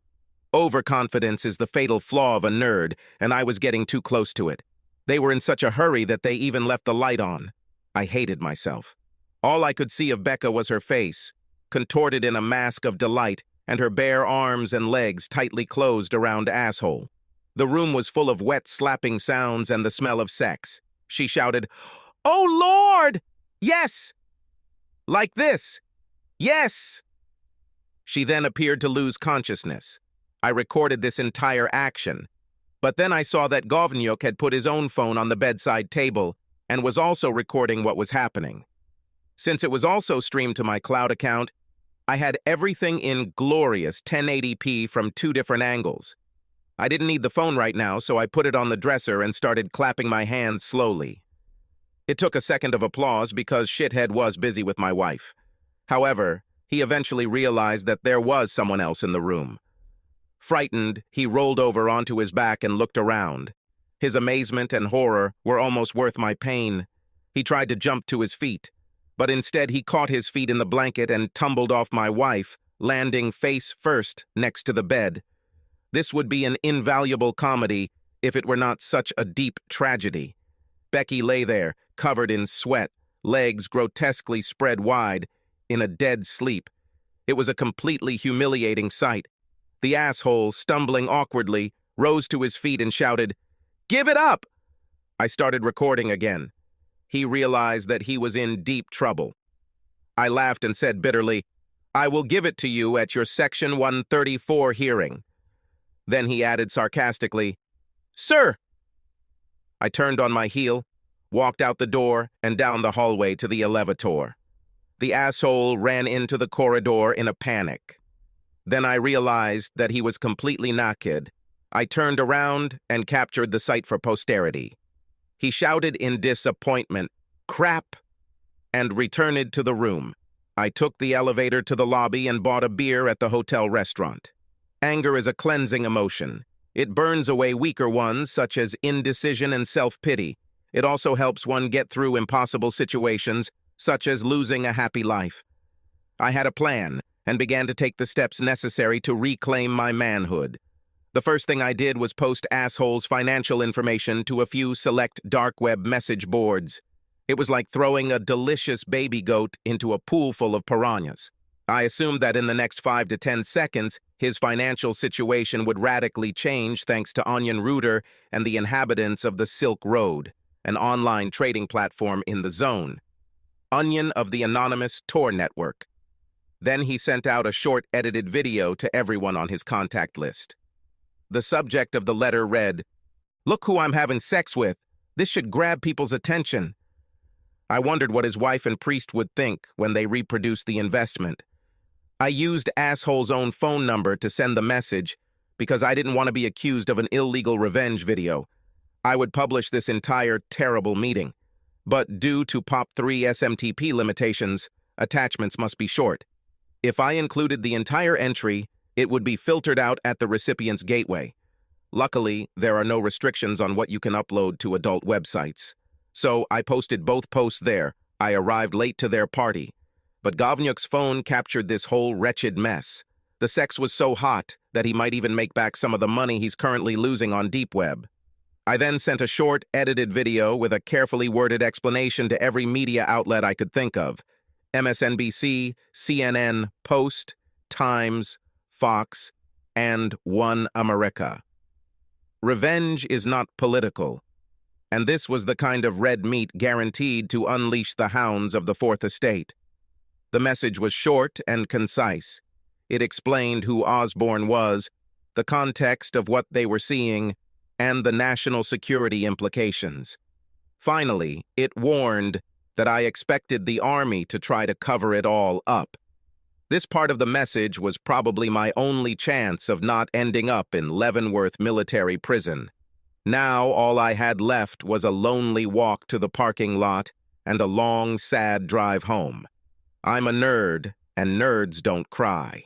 Overconfidence is the fatal flaw of a nerd, and I was getting too close to it. They were in such a hurry that they even left the light on. I hated myself. All I could see of Becca was her face, contorted in a mask of delight, and her bare arms and legs tightly closed around asshole. The room was full of wet slapping sounds and the smell of sex. She shouted, "Oh, Lord! Yes! Like this! Yes!" She then appeared to lose consciousness. I recorded this entire action, but then I saw that Govnyuk had put his own phone on the bedside table and was also recording what was happening. Since it was also streamed to my cloud account, I had everything in glorious 1080p from 2 different angles. I didn't need the phone right now, so I put it on the dresser and started clapping my hands slowly. It took a second of applause because Shithead was busy with my wife. However, he eventually realized that there was someone else in the room. Frightened, he rolled over onto his back and looked around. His amazement and horror were almost worth my pain. He tried to jump to his feet, but instead he caught his feet in the blanket and tumbled off my wife, landing face first next to the bed. This would be an invaluable comedy if it were not such a deep tragedy. Becky lay there, covered in sweat, legs grotesquely spread wide, in a dead sleep. It was a completely humiliating sight. The asshole, stumbling awkwardly, rose to his feet and shouted, "Give it up!" I started recording again. He realized that he was in deep trouble. I laughed and said bitterly, "I will give it to you at your Section 134 hearing." Then he added sarcastically, "Sir!" I turned on my heel, walked out the door, and down the hallway to the elevator. The asshole ran into the corridor in a panic. Then I realized that he was completely naked. I turned around and captured the sight for posterity. He shouted in disappointment, "Crap!" and returned to the room. I took the elevator to the lobby and bought a beer at the hotel restaurant. Anger is a cleansing emotion. It burns away weaker ones, such as indecision and self-pity. It also helps one get through impossible situations, such as losing a happy life. I had a plan and began to take the steps necessary to reclaim my manhood. The first thing I did was post assholes' financial information to a few select dark web message boards. It was like throwing a delicious baby goat into a pool full of piranhas. I assumed that in the next 5 to 10 seconds, his financial situation would radically change thanks to Onion Router and the inhabitants of the Silk Road, an online trading platform in the zone. Onion of the anonymous Tor network. Then he sent out a short edited video to everyone on his contact list. The subject of the letter read, "Look who I'm having sex with. This should grab people's attention." I wondered what his wife and priest would think when they reproduced the investment. I used asshole's own phone number to send the message because I didn't want to be accused of an illegal revenge video. I would publish this entire terrible meeting. But due to POP3 SMTP limitations, attachments must be short. If I included the entire entry, it would be filtered out at the recipient's gateway. Luckily, there are no restrictions on what you can upload to adult websites. So I posted both posts there. I arrived late to their party. But Govnyuk's phone captured this whole wretched mess. The sex was so hot that he might even make back some of the money he's currently losing on Deep Web. I then sent a short, edited video with a carefully worded explanation to every media outlet I could think of. MSNBC, CNN, Post, Times, Fox, and One America. Revenge is not political, and this was the kind of red meat guaranteed to unleash the hounds of the Fourth Estate. The message was short and concise. It explained who Osborne was, the context of what they were seeing, and the national security implications. Finally, it warned that I expected the army to try to cover it all up. This part of the message was probably my only chance of not ending up in Leavenworth Military Prison. Now all I had left was a lonely walk to the parking lot and a long, sad drive home. I'm a nerd, and nerds don't cry.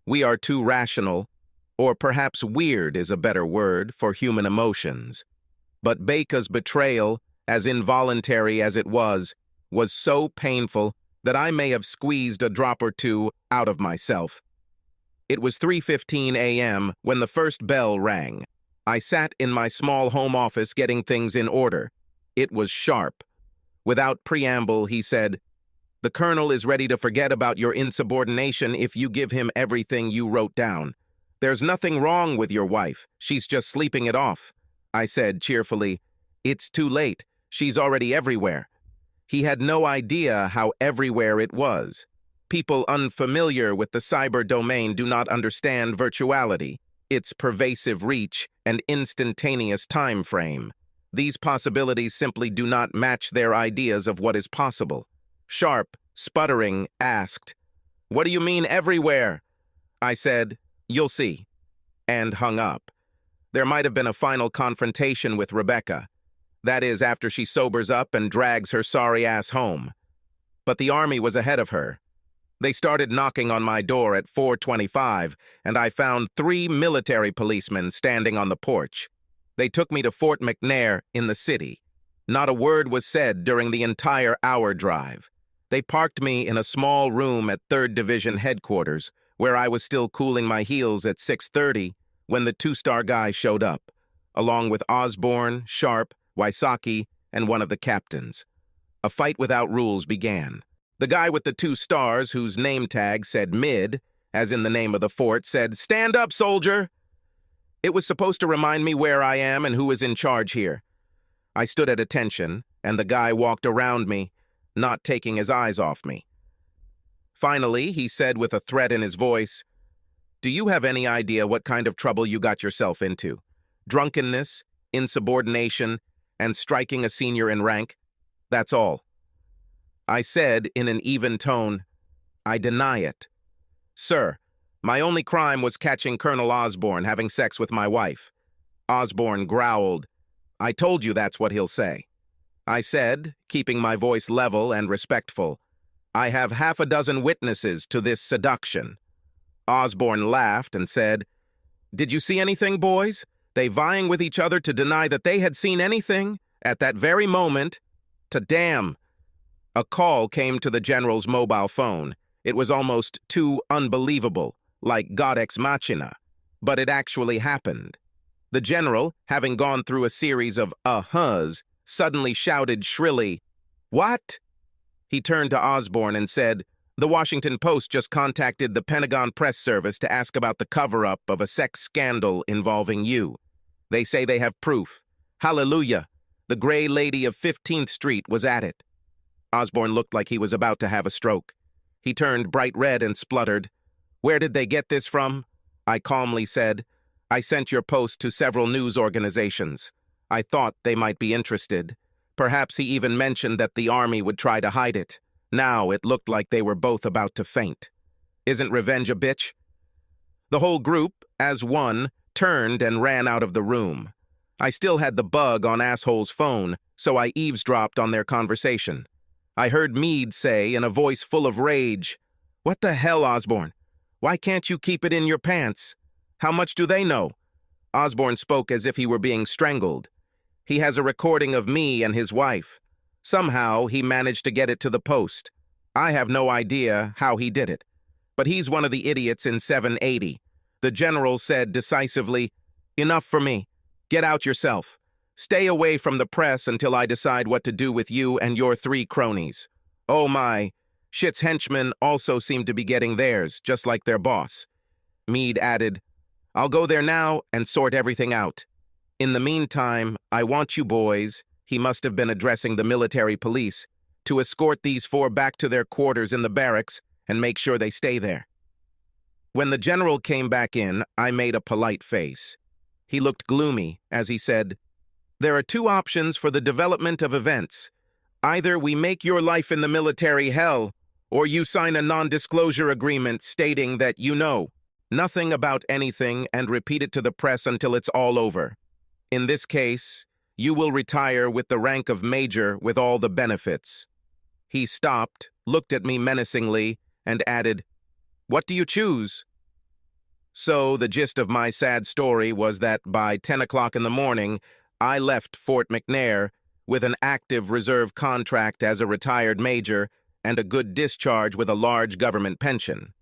We are too rational, or perhaps weird is a better word for human emotions. But Baker's betrayal, as involuntary as it was so painful that I may have squeezed a drop or two out of myself. It was 3:15 a.m. when the first bell rang. I sat in my small home office getting things in order. It was sharp. Without preamble, he said, "The colonel is ready to forget about your insubordination if you give him everything you wrote down. There's nothing wrong with your wife. She's just sleeping it off." I said cheerfully, "It's too late. She's already everywhere." He had no idea how everywhere it was. People unfamiliar with the cyber domain do not understand virtuality, its pervasive reach, and instantaneous time frame. These possibilities simply do not match their ideas of what is possible. Sharp, sputtering, asked, "What do you mean everywhere?" I said, "You'll see," and hung up. There might have been a final confrontation with Rebecca. That is, after she sobers up and drags her sorry ass home. But the army was ahead of her. They started knocking on my door at 4:25, and I found 3 military policemen standing on the porch. They took me to Fort McNair in the city. Not a word was said during the entire hour drive. They parked me in a small room at 3rd Division headquarters, where I was still cooling my heels at 6:30 when the 2-star guy showed up, along with Osborne, Sharp, Wysocki, and one of the captains. A fight without rules began. The guy with the 2 stars, whose name tag said mid, as in the name of the fort, said, "Stand up, soldier!" It was supposed to remind me where I am and who is in charge here. I stood at attention, and the guy walked around me, not taking his eyes off me. Finally, he said with a threat in his voice, "Do you have any idea what kind of trouble you got yourself into? Drunkenness, insubordination, and striking a senior in rank? That's all." I said in an even tone, "I deny it. Sir, my only crime was catching Colonel Osborne having sex with my wife." Osborne growled, "I told you that's what he'll say." I said, keeping my voice level and respectful, "I have half a dozen witnesses to this seduction." Osborne laughed and said, "Did you see anything, boys? They vying with each other to deny that they had seen anything at that very moment. To damn." A call came to the general's mobile phone. It was almost too unbelievable, like God ex machina, but it actually happened. The general, having gone through a series of uh-huhs, suddenly shouted shrilly, "What?" He turned to Osborne and said, "The Washington Post just contacted the Pentagon Press Service to ask about the cover-up of a sex scandal involving you. They say they have proof. Hallelujah. The Gray Lady of 15th Street was at it." Osborne looked like he was about to have a stroke. He turned bright red and spluttered, "Where did they get this from?" I calmly said, "I sent your post to several news organizations. I thought they might be interested. Perhaps he even mentioned that the army would try to hide it. Now it looked like they were both about to faint. Isn't revenge a bitch? The whole group, as one, turned and ran out of the room. I still had the bug on Asshole's phone, so I eavesdropped on their conversation. I heard Meade say in a voice full of rage, "What the hell, Osborne? Why can't you keep it in your pants? How much do they know?" Osborne spoke as if he were being strangled. He has a recording of me and his wife. Somehow, he managed to get it to the Post. I have no idea how he did it. But he's one of the idiots in 780. The general said decisively, "Enough for me. Get out yourself. Stay away from the press until I decide what to do with you and your 3 cronies." Oh my, Shit's henchmen also seem to be getting theirs, just like their boss. Meade added, "I'll go there now and sort everything out. In the meantime, I want you boys," he must have been addressing the military police, "to escort these 4 back to their quarters in the barracks and make sure they stay there." When the general came back in, I made a polite face. He looked gloomy as he said, "There are 2 options for the development of events. Either we make your life in the military hell, or you sign a non-disclosure agreement stating that you know nothing about anything and repeat it to the press until it's all over. In this case, you will retire with the rank of major with all the benefits." He stopped, looked at me menacingly, and added, "What do you choose?" So the gist of my sad story was that by 10 o'clock in the morning, I left Fort McNair with an active reserve contract as a retired major and a good discharge with a large government pension.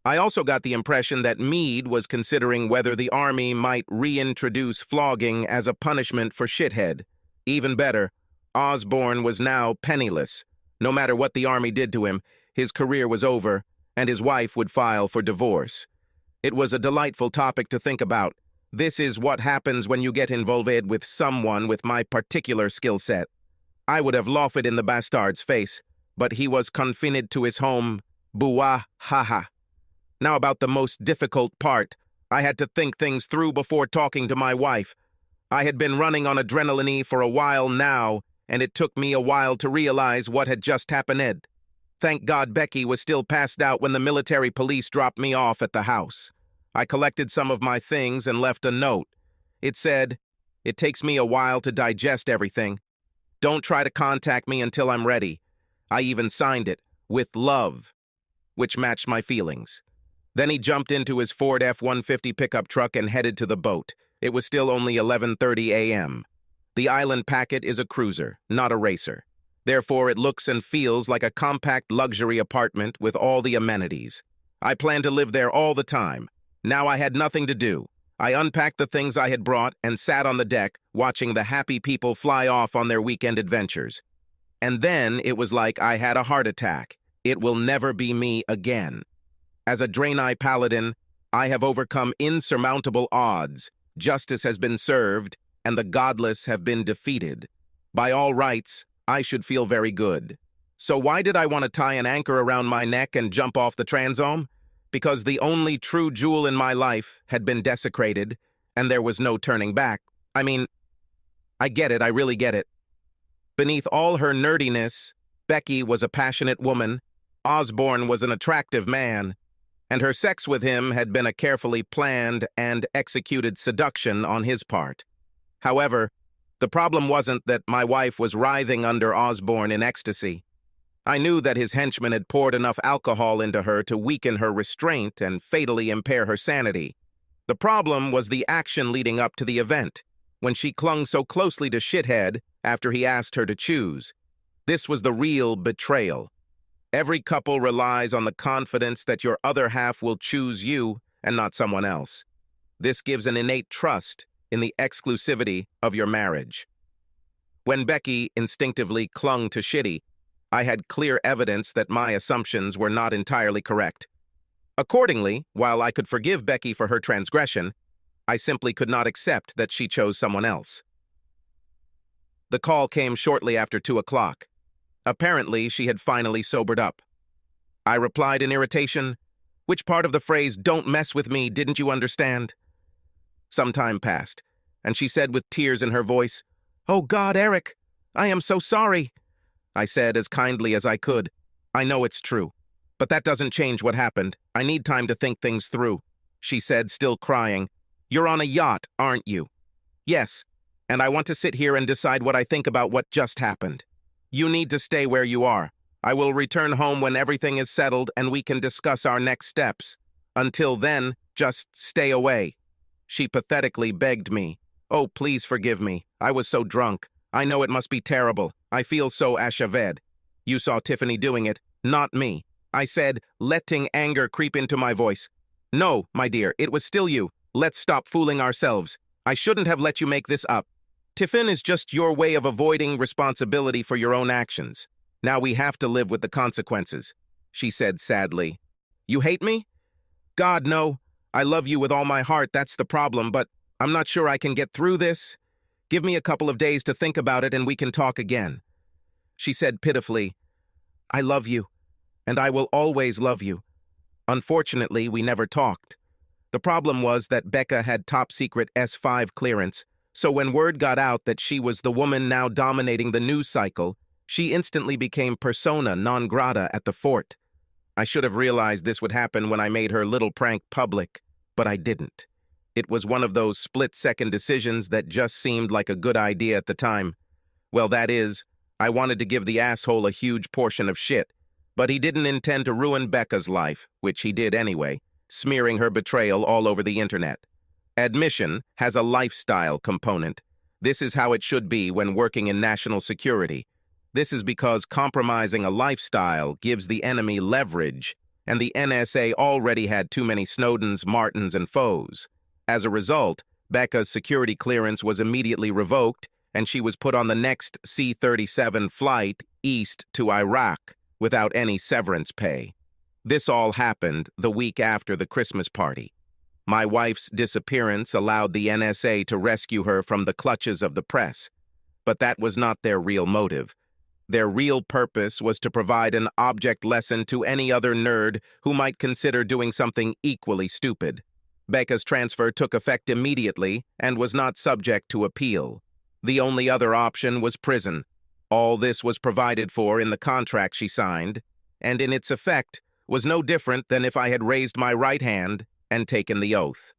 I also got the impression that Meade was considering whether the Army might reintroduce flogging as a punishment for shithead. Even better, Osborne was now penniless. No matter what the Army did to him, his career was over, and his wife would file for divorce. It was a delightful topic to think about. This is what happens when you get involved with someone with my particular skill set. I would have laughed in the bastard's face, but he was confined to his home. Bouah, ha. Now about the most difficult part. I had to think things through before talking to my wife. I had been running on adrenaline for a while now, and it took me a while to realize what had just happened. Thank God Becky was still passed out when the military police dropped me off at the house. I collected some of my things and left a note. It said, "It takes me a while to digest everything. Don't try to contact me until I'm ready." I even signed it, "With love," which matched my feelings. Then he jumped into his Ford F-150 pickup truck and headed to the boat. It was still only 11:30 a.m. The island packet is a cruiser, not a racer. Therefore, it looks and feels like a compact luxury apartment with all the amenities. I planned to live there all the time. Now I had nothing to do. I unpacked the things I had brought and sat on the deck, watching the happy people fly off on their weekend adventures. And then it was like I had a heart attack. It will never be me again. As a Draenei paladin, I have overcome insurmountable odds. Justice has been served, and the godless have been defeated. By all rights, I should feel very good. So why did I want to tie an anchor around my neck and jump off the transom? Because the only true jewel in my life had been desecrated, and there was no turning back. I mean, I get it, I really get it. Beneath all her nerdiness, Becky was a passionate woman, Osborne was an attractive man, and her sex with him had been a carefully planned and executed seduction on his part. However, the problem wasn't that my wife was writhing under Osborne in ecstasy. I knew that his henchmen had poured enough alcohol into her to weaken her restraint and fatally impair her sanity. The problem was the action leading up to the event, when she clung so closely to Shithead after he asked her to choose. This was the real betrayal. Every couple relies on the confidence that your other half will choose you and not someone else. This gives an innate trust in the exclusivity of your marriage. When Becky instinctively clung to Shitty, I had clear evidence that my assumptions were not entirely correct. Accordingly, while I could forgive Becky for her transgression, I simply could not accept that she chose someone else. The call came shortly after 2 o'clock. Apparently, she had finally sobered up. I replied in irritation, "Which part of the phrase, 'don't mess with me,' didn't you understand?" Some time passed, and she said with tears in her voice, "Oh God, Eric, I am so sorry, I said as kindly as I could. I know it's true, but that doesn't change what happened. I need time to think things through, she said, still crying. You're on a yacht, aren't you? Yes, and I want to sit here and decide what I think about what just happened. You need to stay where you are. I will return home when everything is settled and we can discuss our next steps. Until then, just stay away. She pathetically begged me. Oh, please forgive me. I was so drunk. I know it must be terrible. I feel so achaved. You saw Tiffany doing it, not me. I said, letting anger creep into my voice. No, my dear, it was still you. Let's stop fooling ourselves. I shouldn't have let you make this up. Tiffin is just your way of avoiding responsibility for your own actions. Now we have to live with the consequences, she said sadly. You hate me? God, no. I love you with all my heart, that's the problem, but I'm not sure I can get through this. Give me a couple of days to think about it and we can talk again. She said pitifully, I love you, and I will always love you. Unfortunately, we never talked. The problem was that Becca had top-secret S5 clearance, so when word got out that she was the woman now dominating the news cycle, she instantly became persona non grata at the fort. I should have realized this would happen when I made her little prank public, but I didn't. It was one of those split-second decisions that just seemed like a good idea at the time. Well, that is, I wanted to give the asshole a huge portion of shit, but he didn't intend to ruin Becca's life, which he did anyway, smearing her betrayal all over the internet. Admission has a lifestyle component. This is how it should be when working in national security. This is because compromising a lifestyle gives the enemy leverage, and the NSA already had too many Snowdens, Martins, and foes. As a result, Becca's security clearance was immediately revoked, and she was put on the next C-37 flight east to Iraq without any severance pay. This all happened the week after the Christmas party. My wife's disappearance allowed the NSA to rescue her from the clutches of the press, but that was not their real motive. Their real purpose was to provide an object lesson to any other nerd who might consider doing something equally stupid. Becca's transfer took effect immediately and was not subject to appeal. The only other option was prison. All this was provided for in the contract she signed, and in its effect was no different than if I had raised my right hand and taken the oath.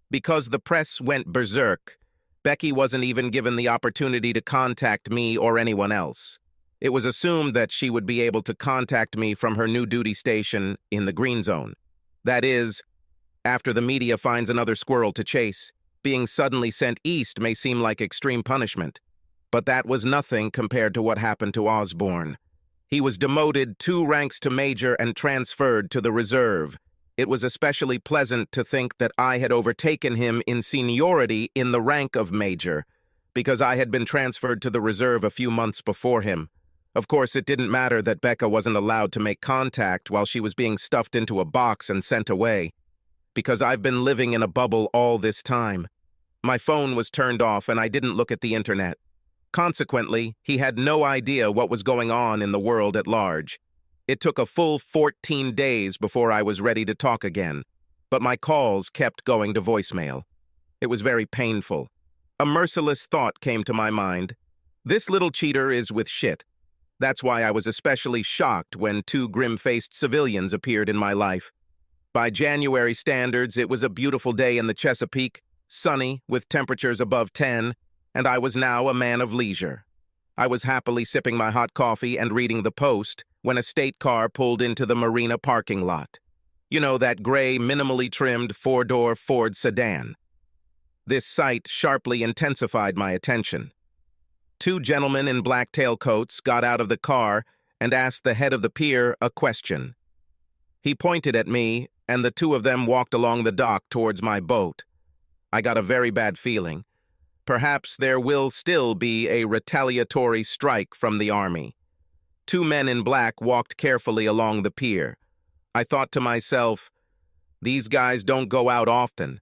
Because the press went berserk, Becky wasn't even given the opportunity to contact me or anyone else. It was assumed that she would be able to contact me from her new duty station in the Green Zone. That is, after the media finds another squirrel to chase, being suddenly sent east may seem like extreme punishment. But that was nothing compared to what happened to Osborne. He was demoted 2 ranks to major and transferred to the reserve. It was especially pleasant to think that I had overtaken him in seniority in the rank of major, because I had been transferred to the reserve a few months before him. Of course, it didn't matter that Becca wasn't allowed to make contact while she was being stuffed into a box and sent away, because I've been living in a bubble all this time. My phone was turned off and I didn't look at the internet. Consequently, he had no idea what was going on in the world at large. It took a full 14 days before I was ready to talk again, but my calls kept going to voicemail. It was very painful. A merciless thought came to my mind. This little cheater is with shit. That's why I was especially shocked when 2 grim-faced civilians appeared in my life. By January standards, it was a beautiful day in the Chesapeake, sunny, with temperatures above 10, and I was now a man of leisure. I was happily sipping my hot coffee and reading the Post when a state car pulled into the marina parking lot. You know, that gray, minimally trimmed 4-door Ford sedan. This sight sharply intensified my attention. 2 gentlemen in black tailcoats got out of the car and asked the head of the pier a question. He pointed at me, and the 2 of them walked along the dock towards my boat. I got a very bad feeling. Perhaps there will still be a retaliatory strike from the army. 2 men in black walked carefully along the pier. I thought to myself, these guys don't go out often.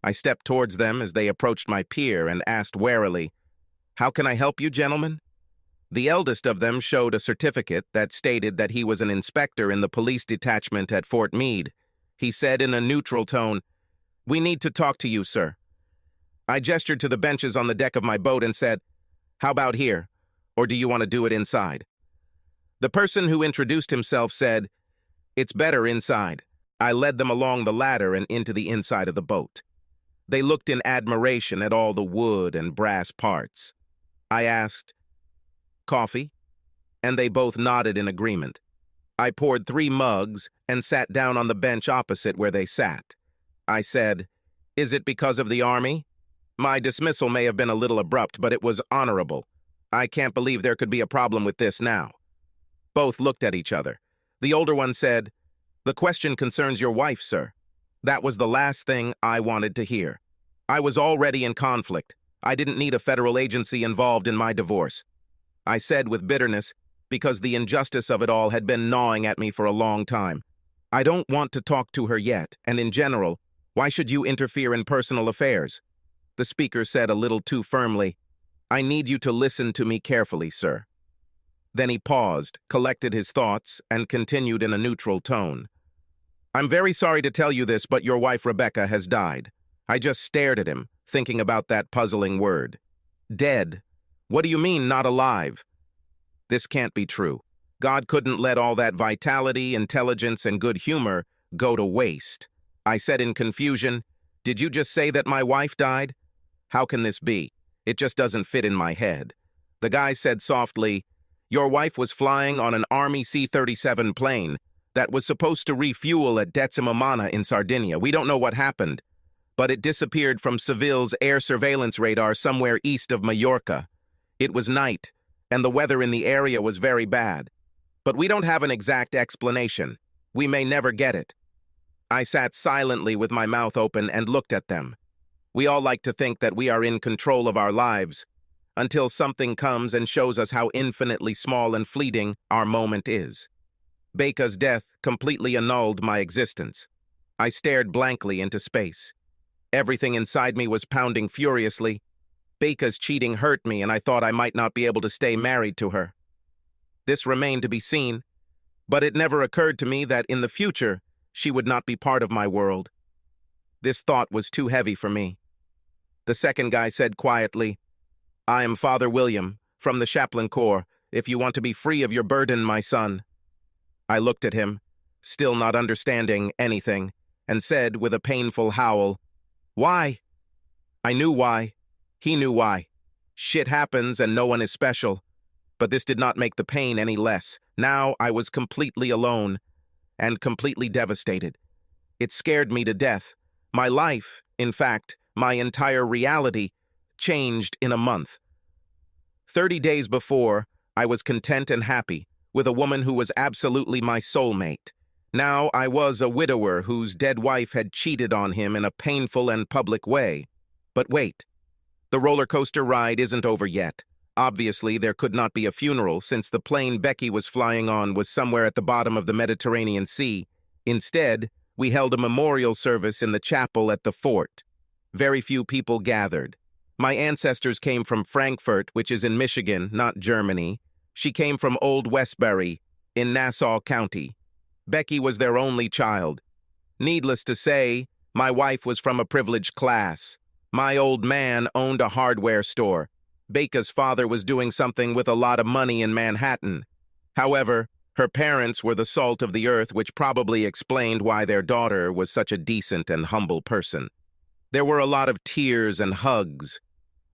I stepped towards them as they approached my pier and asked warily, "How can I help you, gentlemen?" The eldest of them showed a certificate that stated that he was an inspector in the police detachment at Fort Meade. He said in a neutral tone, "We need to talk to you, sir." I gestured to the benches on the deck of my boat and said, "How about here? or do you want to do it inside? The person who introduced himself said, "It's better inside." I led them along the ladder and into the inside of the boat. They looked in admiration at all the wood and brass parts. I asked, "Coffee?" And they both nodded in agreement. I poured 3 mugs and sat down on the bench opposite where they sat. I said, "Is it because of the army?" My dismissal may have been a little abrupt, but it was honorable. I can't believe there could be a problem with this now. Both looked at each other. The older one said, "The question concerns your wife, sir." That was the last thing I wanted to hear. I was already in conflict. I didn't need a federal agency involved in my divorce. I said with bitterness, because the injustice of it all had been gnawing at me for a long time. "I don't want to talk to her yet, and in general, why should you interfere in personal affairs?" The speaker said a little too firmly, "I need you to listen to me carefully, sir." Then he paused, collected his thoughts, and continued in a neutral tone. "I'm very sorry to tell you this, but your wife Rebecca has died." I just stared at him, thinking about that puzzling word. "Dead? What do you mean, not alive?" This can't be true. God couldn't let all that vitality, intelligence, and good humor go to waste. I said in confusion, "Did you just say that my wife died? How can this be? It just doesn't fit in my head." The guy said softly, "Your wife was flying on an Army C-37 plane that was supposed to refuel at Decimomana in Sardinia. We don't know what happened, but it disappeared from Seville's air surveillance radar somewhere east of Mallorca. It was night, and the weather in the area was very bad. But we don't have an exact explanation. We may never get it." I sat silently with my mouth open and looked at them. We all like to think that we are in control of our lives, until something comes and shows us how infinitely small and fleeting our moment is. Becca's death completely annulled my existence. I stared blankly into space. Everything inside me was pounding furiously. Becca's cheating hurt me, and I thought I might not be able to stay married to her. This remained to be seen, but it never occurred to me that in the future she would not be part of my world. This thought was too heavy for me. The second guy said quietly, "I am Father William, from the Chaplain Corps, if you want to be free of your burden, my son." I looked at him, still not understanding anything, and said with a painful howl, "Why?" I knew why. He knew why. Shit happens and no one is special. But this did not make the pain any less. Now I was completely alone and completely devastated. It scared me to death. My life, in fact, my entire reality, changed in a month. 30 days before, I was content and happy with a woman who was absolutely my soulmate. Now I was a widower whose dead wife had cheated on him in a painful and public way. But wait. The roller coaster ride isn't over yet. Obviously, there could not be a funeral since the plane Becky was flying on was somewhere at the bottom of the Mediterranean Sea. Instead, we held a memorial service in the chapel at the fort. Very few people gathered. My ancestors came from Frankfurt, which is in Michigan, not Germany. She came from Old Westbury, in Nassau County. Becky was their only child. Needless to say, my wife was from a privileged class. My old man owned a hardware store. Becca's father was doing something with a lot of money in Manhattan. However, her parents were the salt of the earth, which probably explained why their daughter was such a decent and humble person. There were a lot of tears and hugs.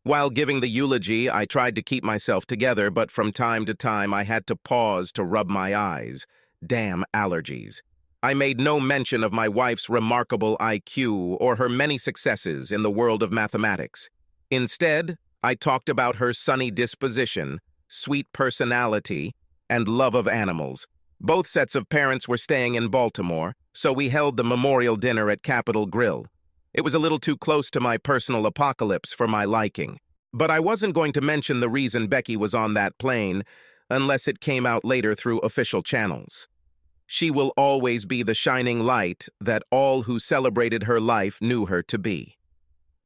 While giving the eulogy, I tried to keep myself together, but from time to time I had to pause to rub my eyes. Damn allergies. I made no mention of my wife's remarkable IQ or her many successes in the world of mathematics. Instead, I talked about her sunny disposition, sweet personality, and love of animals. Both sets of parents were staying in Baltimore, so we held the memorial dinner at Capitol Grill. It was a little too close to my personal apocalypse for my liking. But I wasn't going to mention the reason Becky was on that plane, unless it came out later through official channels. She will always be the shining light that all who celebrated her life knew her to be.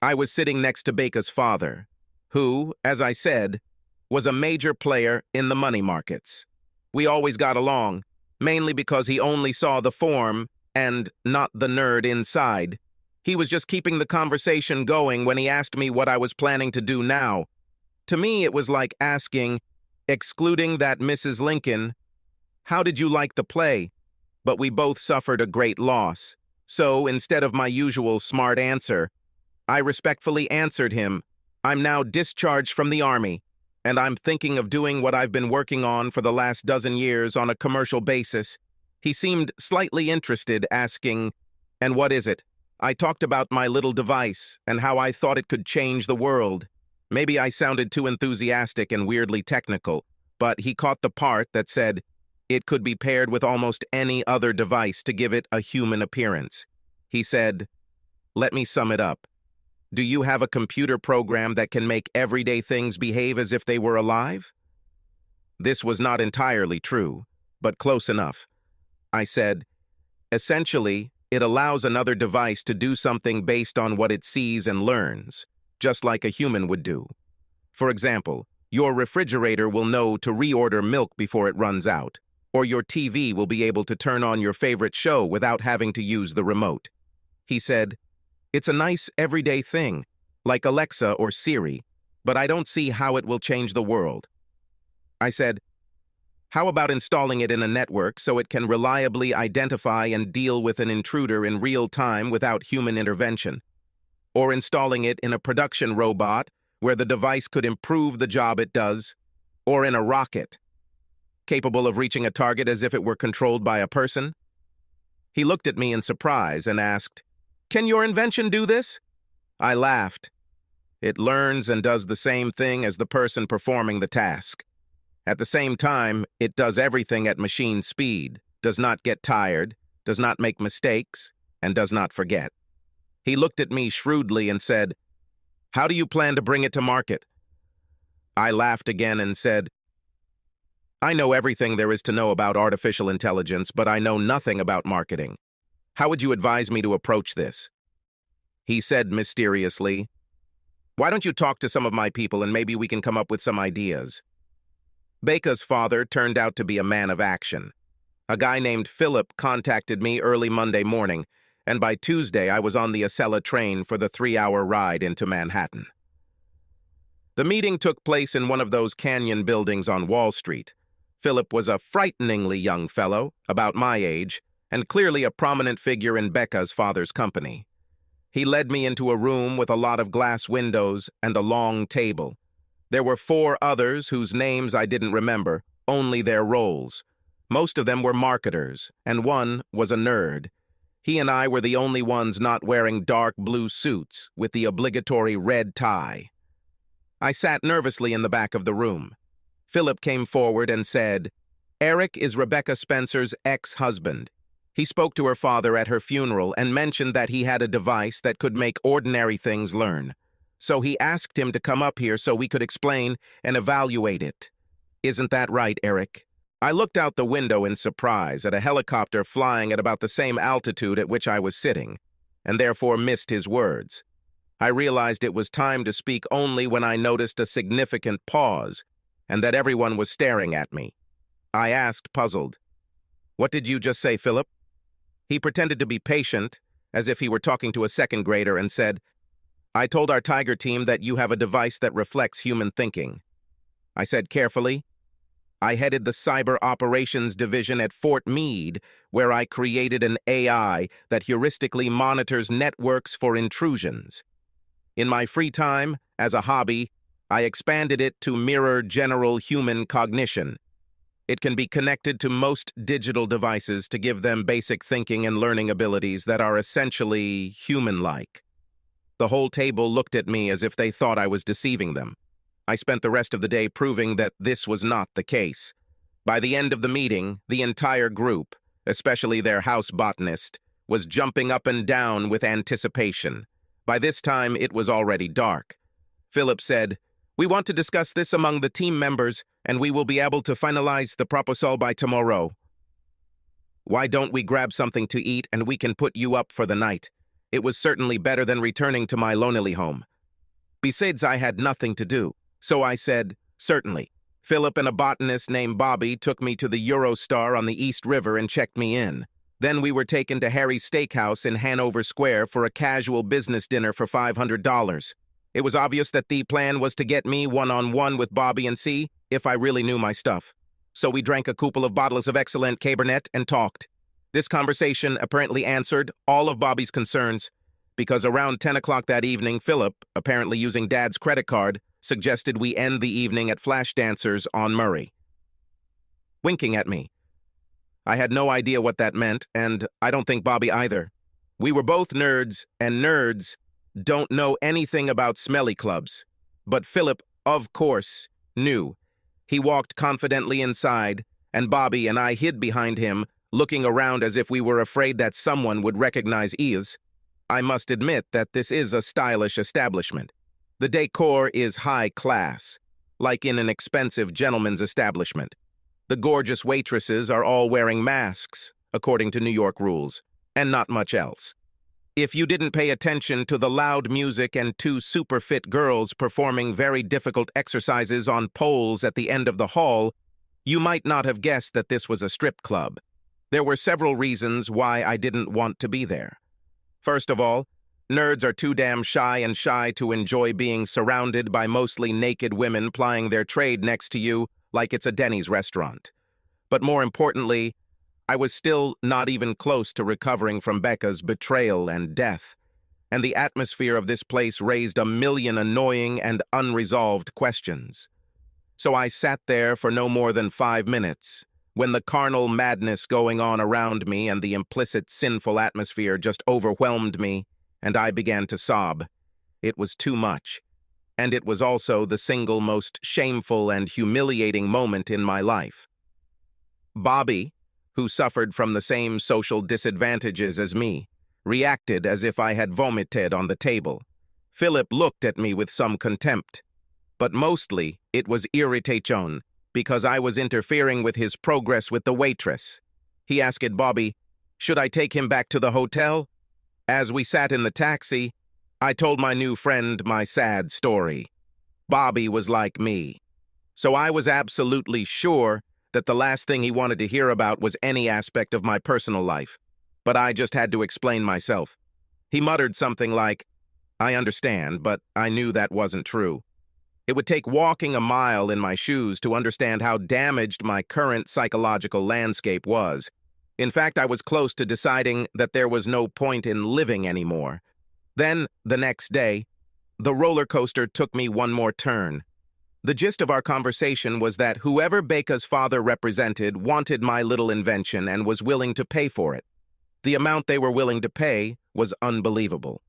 I was sitting next to Becca's father, who, as I said, was a major player in the money markets. We always got along, mainly because he only saw the form and not the nerd inside. He was just keeping the conversation going when he asked me what I was planning to do now. To me, it was like asking, Excluding that Mrs. Lincoln, how did you like the play? But we both suffered a great loss. So, instead of my usual smart answer, I respectfully answered him, I'm now discharged from the Army, and I'm thinking of doing what I've been working on for the last dozen years on a commercial basis. He seemed slightly interested, asking, and what is it? I talked about my little device and how I thought it could change the world. Maybe I sounded too enthusiastic and weirdly technical, but he caught the part that said it could be paired with almost any other device to give it a human appearance. He said, let me sum it up. Do you have a computer program that can make everyday things behave as if they were alive? This was not entirely true, but close enough. I said, essentially, it allows another device to do something based on what it sees and learns, just like a human would do. For example, your refrigerator will know to reorder milk before it runs out, or your TV will be able to turn on your favorite show without having to use the remote. He said, it's a nice everyday thing, like Alexa or Siri, but I don't see how it will change the world. I said, how about installing it in a network so it can reliably identify and deal with an intruder in real time without human intervention? Or installing it in a production robot where the device could improve the job it does? Or in a rocket, capable of reaching a target as if it were controlled by a person? He looked at me in surprise and asked, can your invention do this? I laughed. It learns and does the same thing as the person performing the task. At the same time, it does everything at machine speed, does not get tired, does not make mistakes, and does not forget. He looked at me shrewdly and said, how do you plan to bring it to market? I laughed again and said, I know everything there is to know about artificial intelligence, but I know nothing about marketing. How would you advise me to approach this? He said mysteriously, why don't you talk to some of my people and maybe we can come up with some ideas? Baker's father turned out to be a man of action. A guy named Philip contacted me early Monday morning, and by Tuesday I was on the Acela train for the 3-hour ride into Manhattan. The meeting took place in one of those canyon buildings on Wall Street. Philip was a frighteningly young fellow, about my age, and clearly a prominent figure in Becca's father's company. He led me into a room with a lot of glass windows and a long table. There were 4 others whose names I didn't remember, only their roles. Most of them were marketers, and one was a nerd. He and I were the only ones not wearing dark blue suits with the obligatory red tie. I sat nervously in the back of the room. Philip came forward and said, Eric is Rebecca Spencer's ex-husband. He spoke to her father at her funeral and mentioned that he had a device that could make ordinary things learn. So he asked him to come up here so we could explain and evaluate it. Isn't that right, Eric? I looked out the window in surprise at a helicopter flying at about the same altitude at which I was sitting, and therefore missed his words. I realized it was time to speak only when I noticed a significant pause, and that everyone was staring at me. I asked, puzzled, what did you just say, Philip? He pretended to be patient, as if he were talking to a second grader, and said, I told our Tiger team that you have a device that reflects human thinking. I said carefully, I headed the Cyber Operations Division at Fort Meade, where I created an AI that heuristically monitors networks for intrusions. In my free time, as a hobby, I expanded it to mirror general human cognition. It can be connected to most digital devices to give them basic thinking and learning abilities that are essentially human-like. The whole table looked at me as if they thought I was deceiving them. I spent the rest of the day proving that this was not the case. By the end of the meeting, the entire group, especially their house botanist, was jumping up and down with anticipation. By this time, it was already dark. Philip said, we want to discuss this among the team members, and we will be able to finalize the proposal by tomorrow. Why don't we grab something to eat and we can put you up for the night? It was certainly better than returning to my lonely home. Besides, I had nothing to do, so I said, certainly. Philip and a botanist named Bobby took me to the Eurostar on the East River and checked me in. Then we were taken to Harry's Steakhouse in Hanover Square for a casual business dinner for $500. It was obvious that the plan was to get me one-on-one with Bobby and see if I really knew my stuff. So we drank a couple of bottles of excellent Cabernet and talked. This conversation apparently answered all of Bobby's concerns, because around 10 o'clock that evening, Philip, apparently using Dad's credit card, suggested we end the evening at Flash Dancers on Murray. Winking at me. I had no idea what that meant, and I don't think Bobby either. We were both nerds, and nerds don't know anything about smelly clubs. But Philip, of course, knew. He walked confidently inside, and Bobby and I hid behind him, looking around as if we were afraid that someone would recognize Ease. I must admit that this is a stylish establishment. The decor is high class, like in an expensive gentleman's establishment. The gorgeous waitresses are all wearing masks, according to New York rules, and not much else. If you didn't pay attention to the loud music and two super fit girls performing very difficult exercises on poles at the end of the hall, you might not have guessed that this was a strip club. There were several reasons why I didn't want to be there. First of all, nerds are too damn shy to enjoy being surrounded by mostly naked women plying their trade next to you like it's a Denny's restaurant. But more importantly, I was still not even close to recovering from Becca's betrayal and death, and the atmosphere of this place raised a million annoying and unresolved questions. So I sat there for no more than 5 minutes, when the carnal madness going on around me and the implicit sinful atmosphere just overwhelmed me, and I began to sob. It was too much, and it was also the single most shameful and humiliating moment in my life. Bobby, who suffered from the same social disadvantages as me, reacted as if I had vomited on the table. Philip looked at me with some contempt, but mostly it was irritation, because I was interfering with his progress with the waitress. He asked Bobby, should I take him back to the hotel? As we sat in the taxi, I told my new friend my sad story. Bobby was like me. So I was absolutely sure that the last thing he wanted to hear about was any aspect of my personal life. But I just had to explain myself. He muttered something like, I understand, but I knew that wasn't true. It would take walking a mile in my shoes to understand how damaged my current psychological landscape was. In fact, I was close to deciding that there was no point in living anymore. Then, the next day, the roller coaster took me one more turn. The gist of our conversation was that whoever Becca's father represented wanted my little invention and was willing to pay for it. The amount they were willing to pay was unbelievable.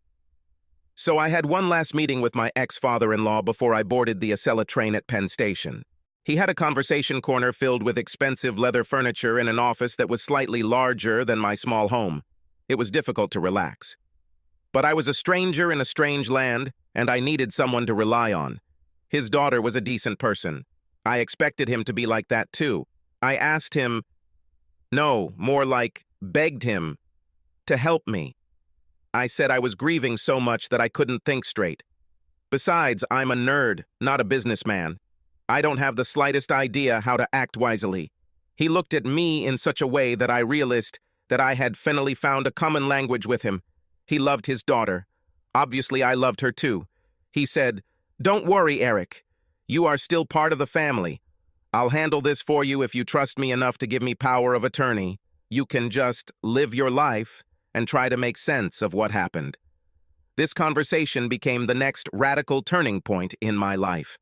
So I had one last meeting with my ex-father-in-law before I boarded the Acela train at Penn Station. He had a conversation corner filled with expensive leather furniture in an office that was slightly larger than my small home. It was difficult to relax. But I was a stranger in a strange land, and I needed someone to rely on. His daughter was a decent person. I expected him to be like that too. I asked him, no, more like begged him, to help me. I said I was grieving so much that I couldn't think straight. Besides, I'm a nerd, not a businessman. I don't have the slightest idea how to act wisely. He looked at me in such a way that I realized that I had finally found a common language with him. He loved his daughter. Obviously, I loved her too. He said, don't worry, Eric. You are still part of the family. I'll handle this for you if you trust me enough to give me power of attorney. You can just live your life and try to make sense of what happened. This conversation became the next radical turning point in my life.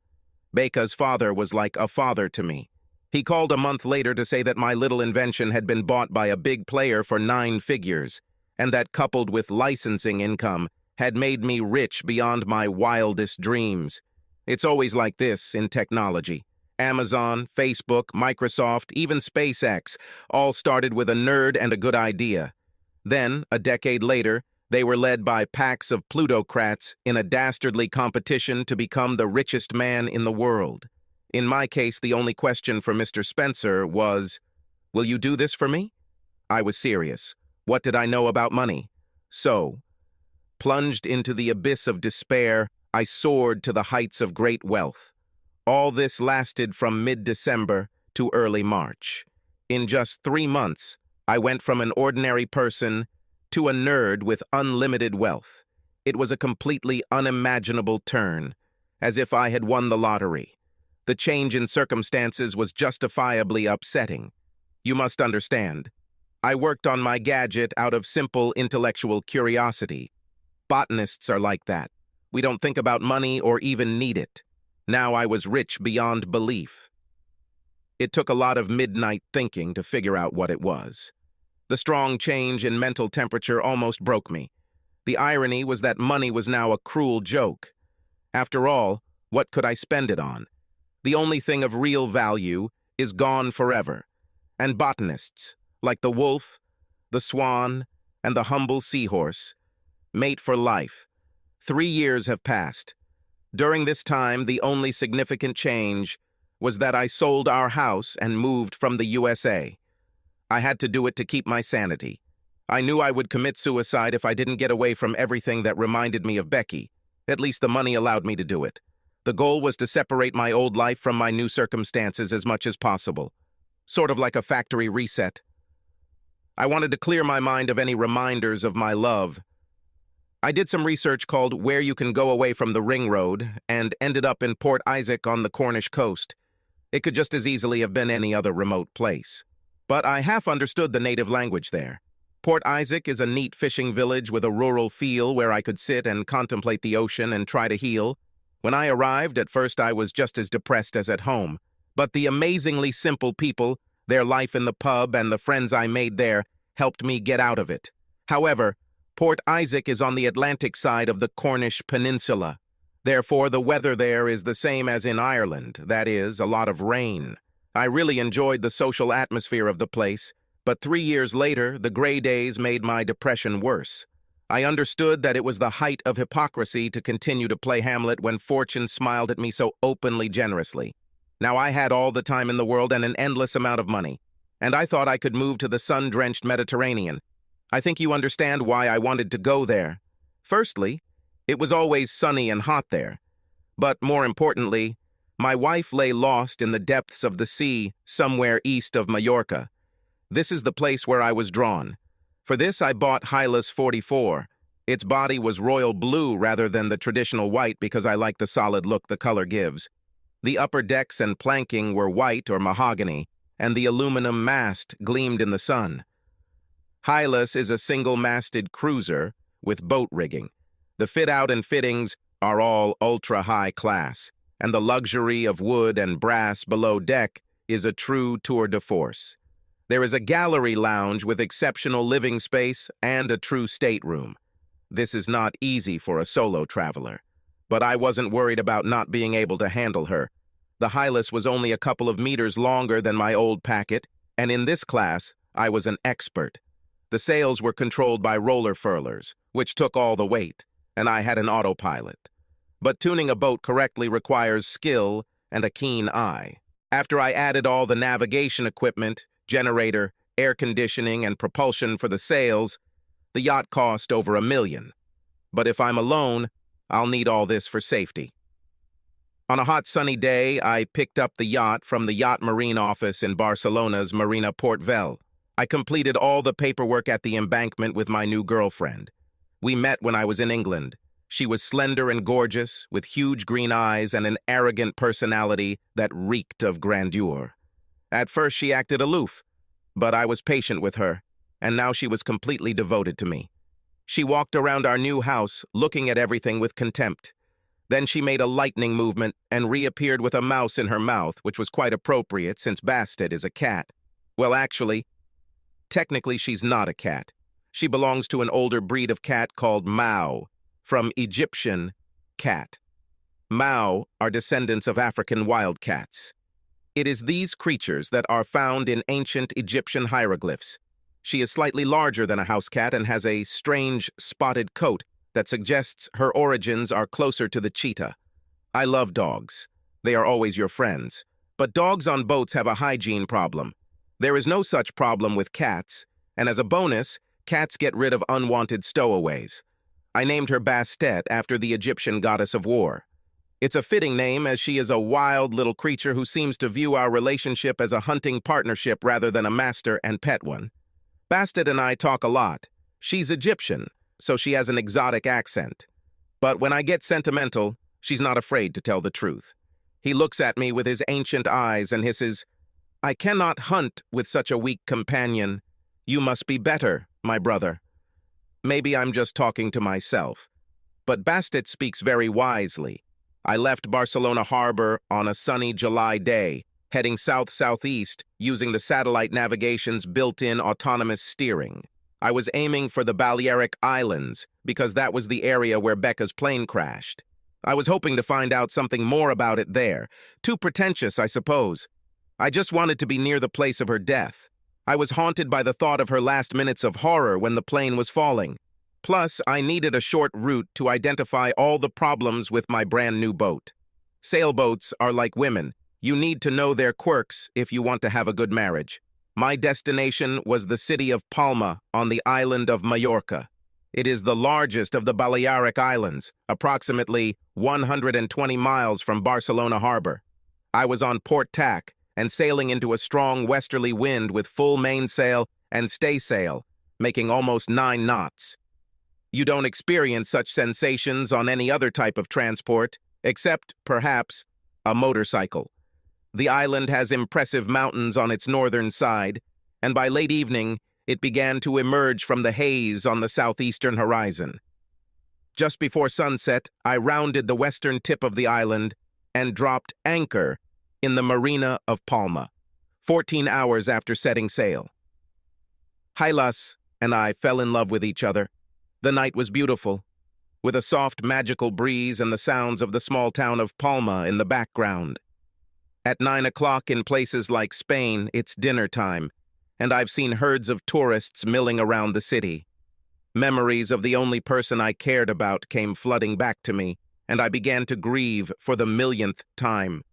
Becca's father was like a father to me. He called a month later to say that my little invention had been bought by a big player for 9 figures, and that coupled with licensing income had made me rich beyond my wildest dreams. It's always like this in technology. Amazon, Facebook, Microsoft, even SpaceX all started with a nerd and a good idea. Then, a decade later, they were led by packs of plutocrats in a dastardly competition to become the richest man in the world. In my case, the only question for Mr. Spencer was, will you do this for me? I was serious. What did I know about money? So, plunged into the abyss of despair, I soared to the heights of great wealth. All this lasted from mid-December to early March. In just 3 months, I went from an ordinary person to a nerd with unlimited wealth. It was a completely unimaginable turn, as if I had won the lottery. The change in circumstances was justifiably upsetting. You must understand. I worked on my gadget out of simple intellectual curiosity. Botanists are like that. We don't think about money or even need it. Now I was rich beyond belief. It took a lot of midnight thinking to figure out what it was. The strong change in mental temperature almost broke me. The irony was that money was now a cruel joke. After all, what could I spend it on? The only thing of real value is gone forever. And botanists, like the wolf, the swan, and the humble seahorse, mate for life. 3 years have passed. During this time, the only significant change was that I sold our house and moved from the USA. I had to do it to keep my sanity. I knew I would commit suicide if I didn't get away from everything that reminded me of Becky. At least the money allowed me to do it. The goal was to separate my old life from my new circumstances as much as possible. Sort of like a factory reset. I wanted to clear my mind of any reminders of my love. I did some research called Where You Can Go Away from the Ring Road and ended up in Port Isaac on the Cornish coast. It could just as easily have been any other remote place. But I half understood the native language there. Port Isaac is a neat fishing village with a rural feel where I could sit and contemplate the ocean and try to heal. When I arrived, at first I was just as depressed as at home. But the amazingly simple people, their life in the pub, and the friends I made there helped me get out of it. However, Port Isaac is on the Atlantic side of the Cornish Peninsula. Therefore, the weather there is the same as in Ireland, that is, a lot of rain. I really enjoyed the social atmosphere of the place, but 3 years later, the gray days made my depression worse. I understood that it was the height of hypocrisy to continue to play Hamlet when fortune smiled at me so openly generously. Now I had all the time in the world and an endless amount of money, and I thought I could move to the sun-drenched Mediterranean. I think you understand why I wanted to go there. Firstly, it was always sunny and hot there. But more importantly, my wife lay lost in the depths of the sea somewhere east of Majorca. This is the place where I was drawn. For this, I bought Hylas 44. Its body was royal blue rather than the traditional white because I like the solid look the color gives. The upper decks and planking were white or mahogany, and the aluminum mast gleamed in the sun. Hylas is a single-masted cruiser with boat rigging. The fit-out and fittings are all ultra-high class, and the luxury of wood and brass below deck is a true tour de force. There is a gallery lounge with exceptional living space and a true stateroom. This is not easy for a solo traveler, but I wasn't worried about not being able to handle her. The Hylas was only a couple of meters longer than my old packet, and in this class, I was an expert. The sails were controlled by roller furlers, which took all the weight, and I had an autopilot. But tuning a boat correctly requires skill and a keen eye. After I added all the navigation equipment, generator, air conditioning, and propulsion for the sails, the yacht cost over $1 million. But if I'm alone, I'll need all this for safety. On a hot sunny day, I picked up the yacht from the Yacht Marine office in Barcelona's Marina Port Vell. I completed all the paperwork at the embankment with my new girlfriend. We met when I was in England. She was slender and gorgeous, with huge green eyes and an arrogant personality that reeked of grandeur. At first she acted aloof, but I was patient with her, and now she was completely devoted to me. She walked around our new house, looking at everything with contempt. Then she made a lightning movement and reappeared with a mouse in her mouth, which was quite appropriate since Bastet is a cat. Well, actually, technically she's not a cat. She belongs to an older breed of cat called Mao, from Egyptian cat. Mao are descendants of African wildcats. It is these creatures that are found in ancient Egyptian hieroglyphs. She is slightly larger than a house cat and has a strange spotted coat that suggests her origins are closer to the cheetah. I love dogs. They are always your friends. But dogs on boats have a hygiene problem. There is no such problem with cats, and as a bonus, cats get rid of unwanted stowaways. I named her Bastet after the Egyptian goddess of war. It's a fitting name as she is a wild little creature who seems to view our relationship as a hunting partnership rather than a master and pet one. Bastet and I talk a lot. She's Egyptian, so she has an exotic accent. But when I get sentimental, she's not afraid to tell the truth. He looks at me with his ancient eyes and hisses, "I cannot hunt with such a weak companion. You must be better, my brother." Maybe I'm just talking to myself. But Bastet speaks very wisely. I left Barcelona Harbor on a sunny July day, heading south-southeast using the satellite navigation's built-in autonomous steering. I was aiming for the Balearic Islands because that was the area where Becca's plane crashed. I was hoping to find out something more about it there. Too pretentious, I suppose. I just wanted to be near the place of her death. I was haunted by the thought of her last minutes of horror when the plane was falling. Plus, I needed a short route to identify all the problems with my brand new boat. Sailboats are like women. You need to know their quirks if you want to have a good marriage. My destination was the city of Palma on the island of Mallorca. It is the largest of the Balearic Islands, approximately 120 miles from Barcelona Harbor. I was on port tack and sailing into a strong westerly wind with full mainsail and staysail, making almost 9 knots. You don't experience such sensations on any other type of transport, except, perhaps, a motorcycle. The island has impressive mountains on its northern side, and by late evening, it began to emerge from the haze on the southeastern horizon. Just before sunset, I rounded the western tip of the island and dropped anchor in the marina of Palma, 14 hours after setting sail. Hylas and I fell in love with each other. The night was beautiful, with a soft, magical breeze and the sounds of the small town of Palma in the background. At 9 o'clock in places like Spain, it's dinner time, and I've seen herds of tourists milling around the city. Memories of the only person I cared about came flooding back to me, and I began to grieve for the millionth time.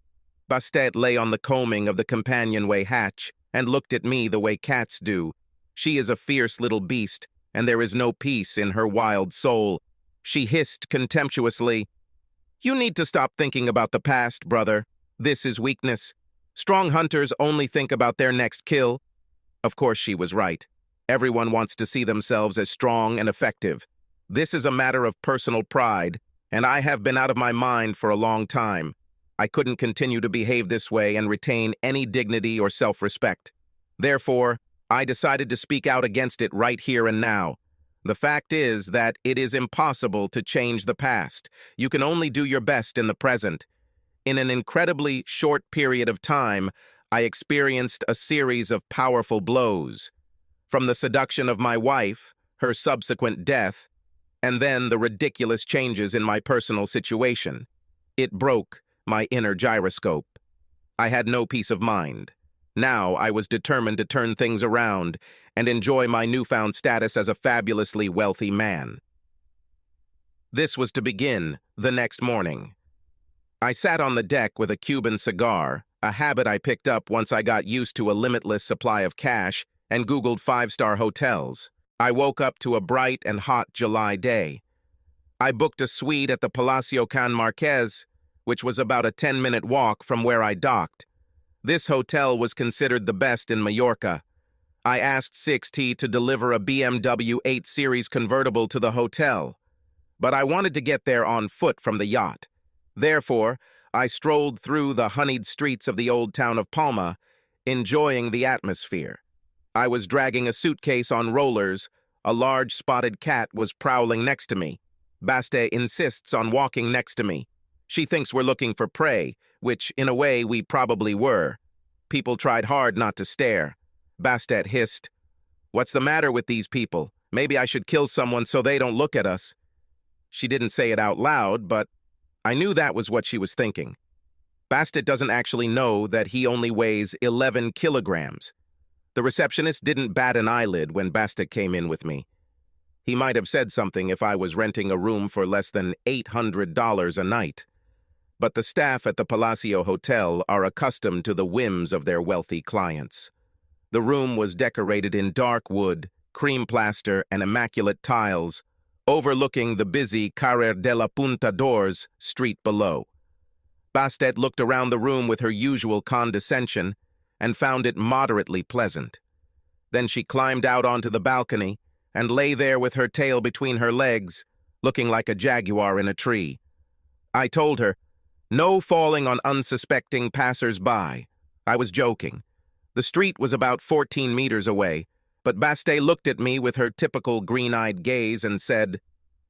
Bastet lay on the combing of the companionway hatch and looked at me the way cats do. She is a fierce little beast, and there is no peace in her wild soul. She hissed contemptuously, "You need to stop thinking about the past, brother. This is weakness. Strong hunters only think about their next kill." Of course she was right. Everyone wants to see themselves as strong and effective. This is a matter of personal pride, and I have been out of my mind for a long time. I couldn't continue to behave this way and retain any dignity or self-respect. Therefore, I decided to speak out against it right here and now. The fact is that it is impossible to change the past. You can only do your best in the present. In an incredibly short period of time, I experienced a series of powerful blows. From the seduction of my wife, her subsequent death, and then the ridiculous changes in my personal situation. It broke my inner gyroscope. I had no peace of mind. Now I was determined to turn things around and enjoy my newfound status as a fabulously wealthy man. This was to begin the next morning. I sat on the deck with a Cuban cigar, a habit I picked up once I got used to a limitless supply of cash, and Googled 5-star hotels. I woke up to a bright and hot July day. I booked a suite at the Palacio Can Marquez, which was about a 10-minute walk from where I docked. This hotel was considered the best in Mallorca. I asked 6T to deliver a BMW 8 Series convertible to the hotel, but I wanted to get there on foot from the yacht. Therefore, I strolled through the honeyed streets of the old town of Palma, enjoying the atmosphere. I was dragging a suitcase on rollers. A large spotted cat was prowling next to me. Bastet insists on walking next to me. She thinks we're looking for prey, which, in a way, we probably were. People tried hard not to stare. Bastet hissed, "What's the matter with these people? Maybe I should kill someone so they don't look at us." She didn't say it out loud, but I knew that was what she was thinking. Bastet doesn't actually know that he only weighs 11 kilograms. The receptionist didn't bat an eyelid when Bastet came in with me. He might have said something if I was renting a room for less than $800 a night. But the staff at the Palacio Hotel are accustomed to the whims of their wealthy clients. The room was decorated in dark wood, cream plaster, and immaculate tiles, overlooking the busy Carrer de la Punta d'Ors street below. Bastet looked around the room with her usual condescension and found it moderately pleasant. Then she climbed out onto the balcony and lay there with her tail between her legs, looking like a jaguar in a tree. I told her, No falling on unsuspecting passers-by. I was joking. The street was about 14 meters away, but Bastille looked at me with her typical green-eyed gaze and said,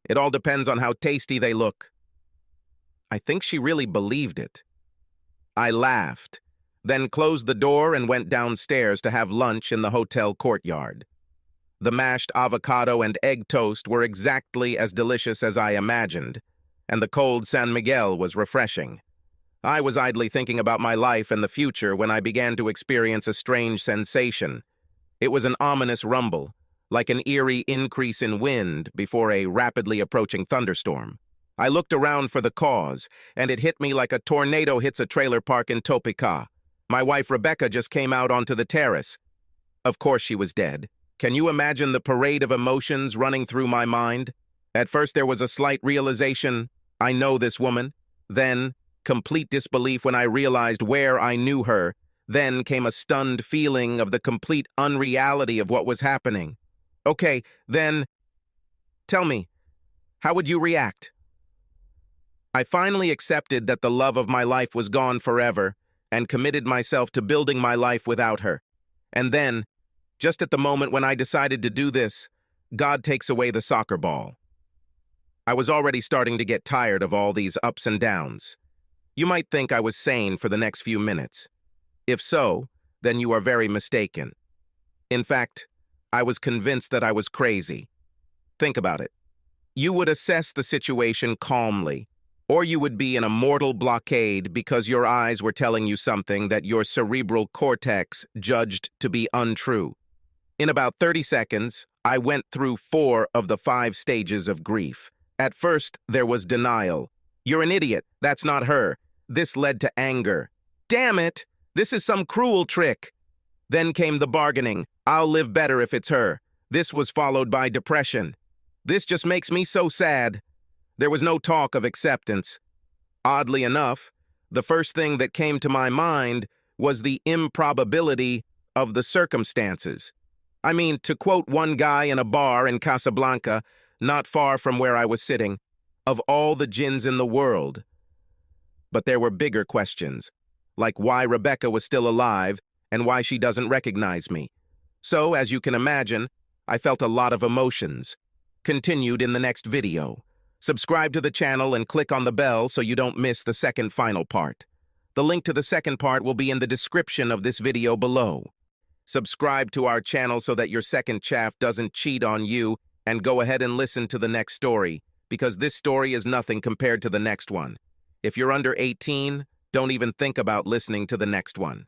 "It all depends on how tasty they look." I think she really believed it. I laughed, then closed the door and went downstairs to have lunch in the hotel courtyard. The mashed avocado and egg toast were exactly as delicious as I imagined, and the cold San Miguel was refreshing. I was idly thinking about my life and the future when I began to experience a strange sensation. It was an ominous rumble, like an eerie increase in wind before a rapidly approaching thunderstorm. I looked around for the cause, and it hit me like a tornado hits a trailer park in Topeka. My wife Rebecca just came out onto the terrace. Of course she was dead. Can you imagine the parade of emotions running through my mind? At first there was a slight realization, I know this woman. Then, complete disbelief when I realized where I knew her. Then came a stunned feeling of the complete unreality of what was happening. Okay, then, tell me, how would you react? I finally accepted that the love of my life was gone forever and committed myself to building my life without her. And then, just at the moment when I decided to do this, God takes away the soccer ball. I was already starting to get tired of all these ups and downs. You might think I was sane for the next few minutes. If so, then you are very mistaken. In fact, I was convinced that I was crazy. Think about it. You would assess the situation calmly, or you would be in a mortal blockade because your eyes were telling you something that your cerebral cortex judged to be untrue. In about 30 seconds, I went through 4 of the 5 stages of grief. At first, there was denial. You're an idiot. That's not her. This led to anger. Damn it! This is some cruel trick. Then came the bargaining. I'll live better if it's her. This was followed by depression. This just makes me so sad. There was no talk of acceptance. Oddly enough, the first thing that came to my mind was the improbability of the circumstances. I mean, to quote one guy in a bar in Casablanca, not far from where I was sitting, of all the jinns in the world. But there were bigger questions, like why Rebecca was still alive and why she doesn't recognize me. So, as you can imagine, I felt a lot of emotions. Continued in the next video. Subscribe to the channel and click on the bell so you don't miss the second final part. The link to the second part will be in the description of this video below. Subscribe to our channel so that your second chaff doesn't cheat on you, and go ahead and listen to the next story, because this story is nothing compared to the next one. If you're under 18, don't even think about listening to the next one.